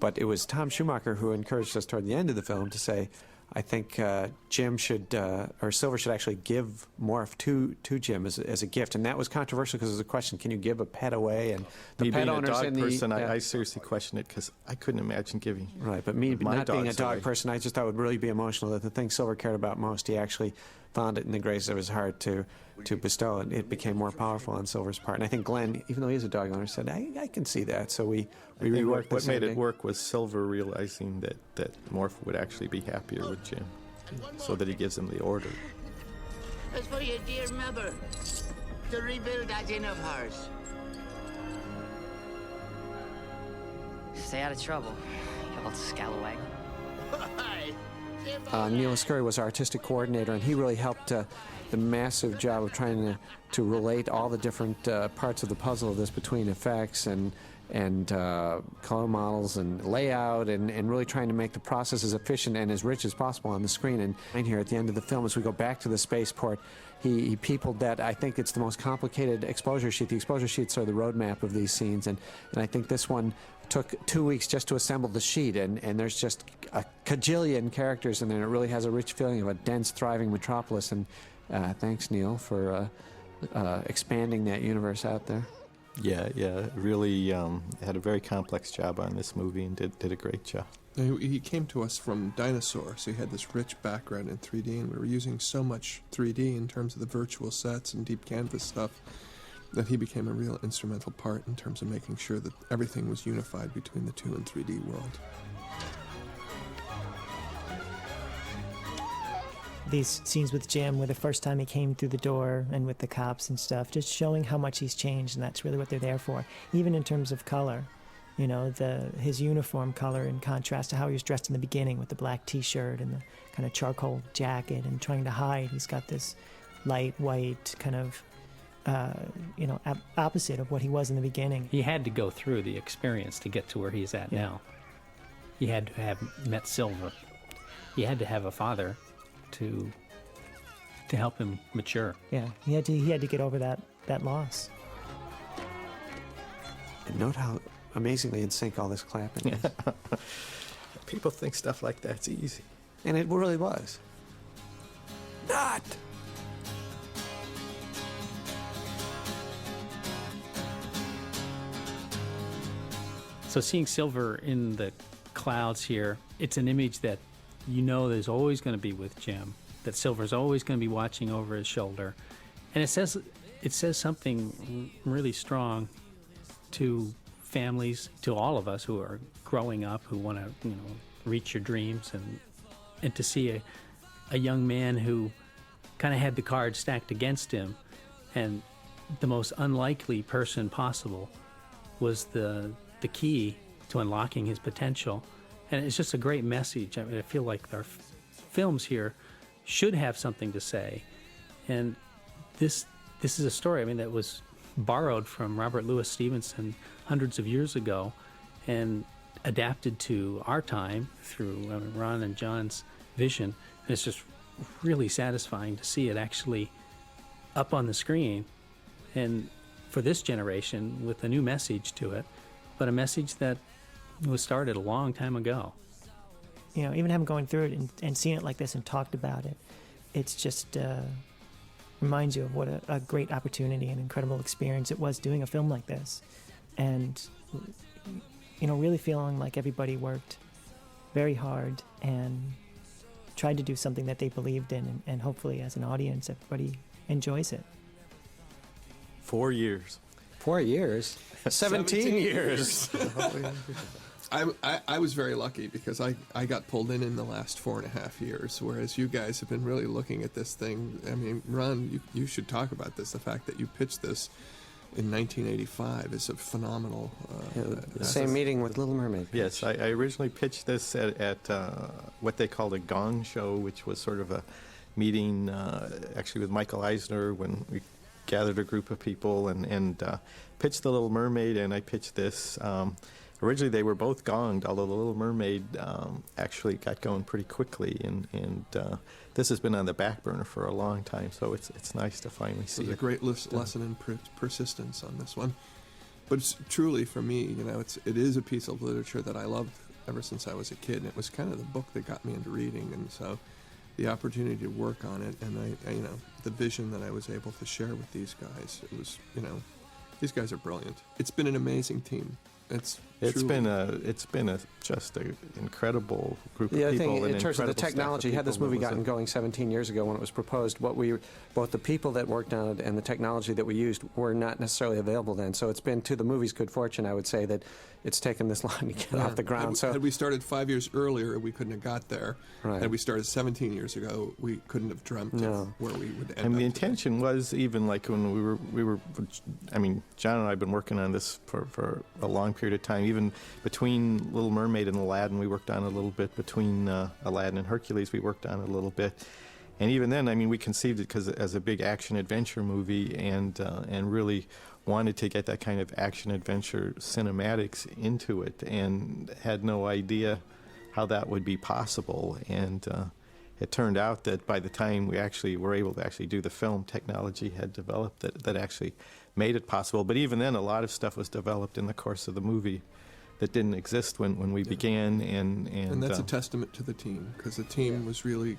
But it was Tom Schumacher who encouraged us toward the end of the film to say, I think Jim should, or Silver should actually give Morph to Jim as a gift, and that was controversial because it was a question: can you give a pet away? And the me pet being owners a dog in the person, I seriously questioned it because I couldn't imagine giving. Right, but me my not being a dogs dog away. person, I just thought it would really be emotional that the thing Silver cared about most, he actually found it in the grace of his heart to bestow it. It became more powerful on Silver's part, and I think Glenn, even though he's a dog owner, said I can see that. So we reworked What this made ending. it work was Silver realizing that Morph would actually be happier with Jim, so that he gives him the order. It's for your dear mother to rebuild that inn of hers. Stay out of trouble, you old scalawag. Neil Escurry was our artistic coordinator, and he really helped the massive job of trying to relate all the different parts of the puzzle of this between effects and color models and layout, and really trying to make the process as efficient and as rich as possible on the screen. And here at the end of the film, as we go back to the spaceport, he peopled that. I think it's the most complicated exposure sheet. The exposure sheets are the roadmap of these scenes, and I think this one took 2 weeks just to assemble the sheet, and there's just a cajillion characters in there, and it really has a rich feeling of a dense, thriving metropolis, and thanks, Neil, for expanding that universe out there. Yeah, really had a very complex job on this movie and did a great job. He came to us from Dinosaur, so he had this rich background in 3D, and we were using so much 3D in terms of the virtual sets and deep canvas stuff that he became a real instrumental part in terms of making sure that everything was unified between the 2 and 3D world. These scenes with Jim were the first time he came through the door and with the cops and stuff, just showing how much he's changed, and that's really what they're there for, even in terms of color. You know, his uniform color in contrast to how he was dressed in the beginning with the black T-shirt and the kind of charcoal jacket and trying to hide. He's got this light white kind of, opposite of what he was in the beginning. He had to go through the experience to get to where he's at now. He had to have met Silver. He had to have a father to help him mature. Yeah, he had to get over that loss. And note how amazingly in sync all this clapping is. People think stuff like that's easy. And it really was. Not! So seeing Silver in the clouds here, it's an image that you know there's always going to be with Jim, that Silver's always going to be watching over his shoulder. And it says something really strong to families, to all of us who are growing up, who want to, reach your dreams, and to see a young man who kind of had the cards stacked against him, and the most unlikely person possible was the key to unlocking his potential. And it's just a great message. I mean, I feel like our films here should have something to say. And this is a story, that was borrowed from Robert Louis Stevenson hundreds of years ago and adapted to our time through Ron and John's vision. And it's just really satisfying to see it actually up on the screen, and for this generation with a new message to it, but a message that was started a long time ago. Even having going through it and seeing it like this and talked about it, it's just reminds you of what a great opportunity and incredible experience it was doing a film like this. And, really feeling like everybody worked very hard and tried to do something that they believed in, and hopefully as an audience, everybody enjoys it. 4 years. 4 years? 17 years. I was very lucky because I got pulled in the last 4.5 years, whereas you guys have been really looking at this thing. Ron, you should talk about this. The fact that you pitched this in 1985 is a phenomenal... same meeting with Little Mermaid. Yes, I originally pitched this at what they called a gong show, which was sort of a meeting actually with Michael Eisner, when we gathered a group of people and pitched The Little Mermaid, and I pitched this. Originally they were both gonged, although The Little Mermaid actually got going pretty quickly, and this has been on the back burner for a long time, so it's nice to finally see it. It's a great lesson in persistence on this one. But it's truly, for me, it is a piece of literature that I loved ever since I was a kid, and it was kind of the book that got me into reading, and so the opportunity to work on it, and I the vision that I was able to share with these guys, it was, these guys are brilliant. It's been an amazing team. It's been just an incredible group of people. I think and in terms of the technology, had this movie gotten going 17 years ago when it was proposed, both the people that worked on it and the technology that we used were not necessarily available then. So it's been to the movie's good fortune, I would say, that it's taken this long to get off the ground. Had we started 5 years earlier, we couldn't have got there. Right. Had we started 17 years ago, we couldn't have dreamt of where we would end up. And the intention was, even like when we were, John and I have been working on this for a long period of time. Even between Little Mermaid and Aladdin, we worked on it a little bit. Between Aladdin and Hercules, we worked on it a little bit. And even then, we conceived it as a big action-adventure movie, and really wanted to get that kind of action-adventure cinematics into it, and had no idea how that would be possible. And it turned out that by the time we actually were able to actually do the film, technology had developed that actually made it possible. But even then, a lot of stuff was developed in the course of the movie that didn't exist when we began, and that's a testament to the team, because the team was really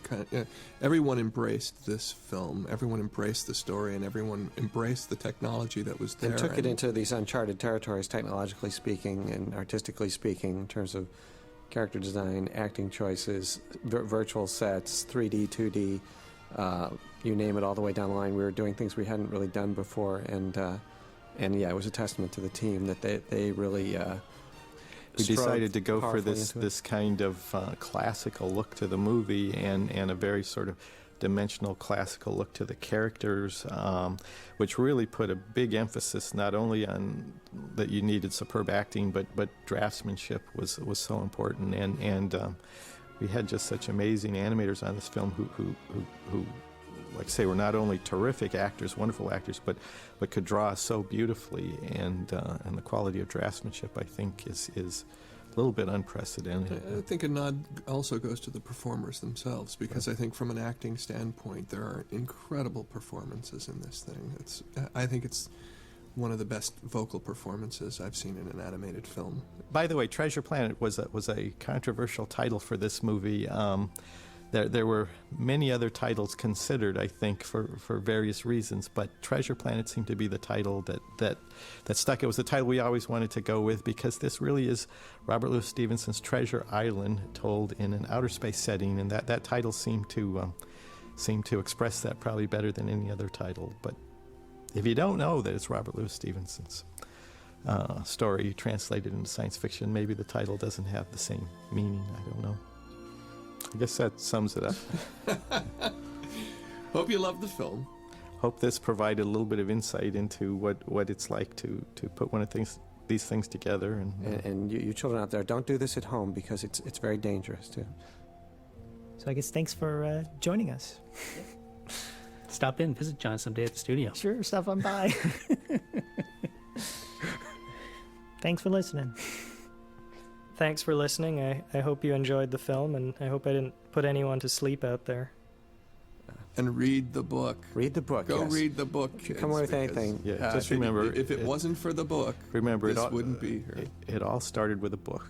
everyone embraced this film, everyone embraced the story, and everyone embraced the technology that was there. And took it into these uncharted territories, technologically speaking and artistically speaking, in terms of character design, acting choices, virtual sets, 3D, 2D, you name it, all the way down the line. We were doing things we hadn't really done before, and yeah, it was a testament to the team that they really we decided to go for this kind of classical look to the movie, and a very sort of dimensional classical look to the characters, which really put a big emphasis not only on that you needed superb acting, but draftsmanship was so important, and we had just such amazing animators on this film who like I say, were not only terrific actors, wonderful actors, but could draw so beautifully, and the quality of draftsmanship, I think, is a little bit unprecedented. I think a nod also goes to the performers themselves, because I think from an acting standpoint, there are incredible performances in this thing. I think it's one of the best vocal performances I've seen in an animated film. By the way, Treasure Planet was a controversial title for this movie. There were many other titles considered, I think, for various reasons, but Treasure Planet seemed to be the title that stuck. It was the title we always wanted to go with, because this really is Robert Louis Stevenson's Treasure Island told in an outer space setting, and that title seemed to express that probably better than any other title. But if you don't know that it's Robert Louis Stevenson's story translated into science fiction, maybe the title doesn't have the same meaning. I don't know. I guess that sums it up. Hope you love the film. Hope this provided a little bit of insight into what it's like to put one of these things together. And you children out there, don't do this at home, because it's very dangerous too. So I guess thanks for joining us. Stop in, visit John someday at the studio. Sure, stop on by. Thanks for listening. Thanks for listening. I hope you enjoyed the film, and I hope I didn't put anyone to sleep out there. And read the book. Read the book. Go yes. read the book. Kids, come away with anything. Yeah, just remember, if it wasn't for the book, remember this it wouldn't be here. It all started with a book.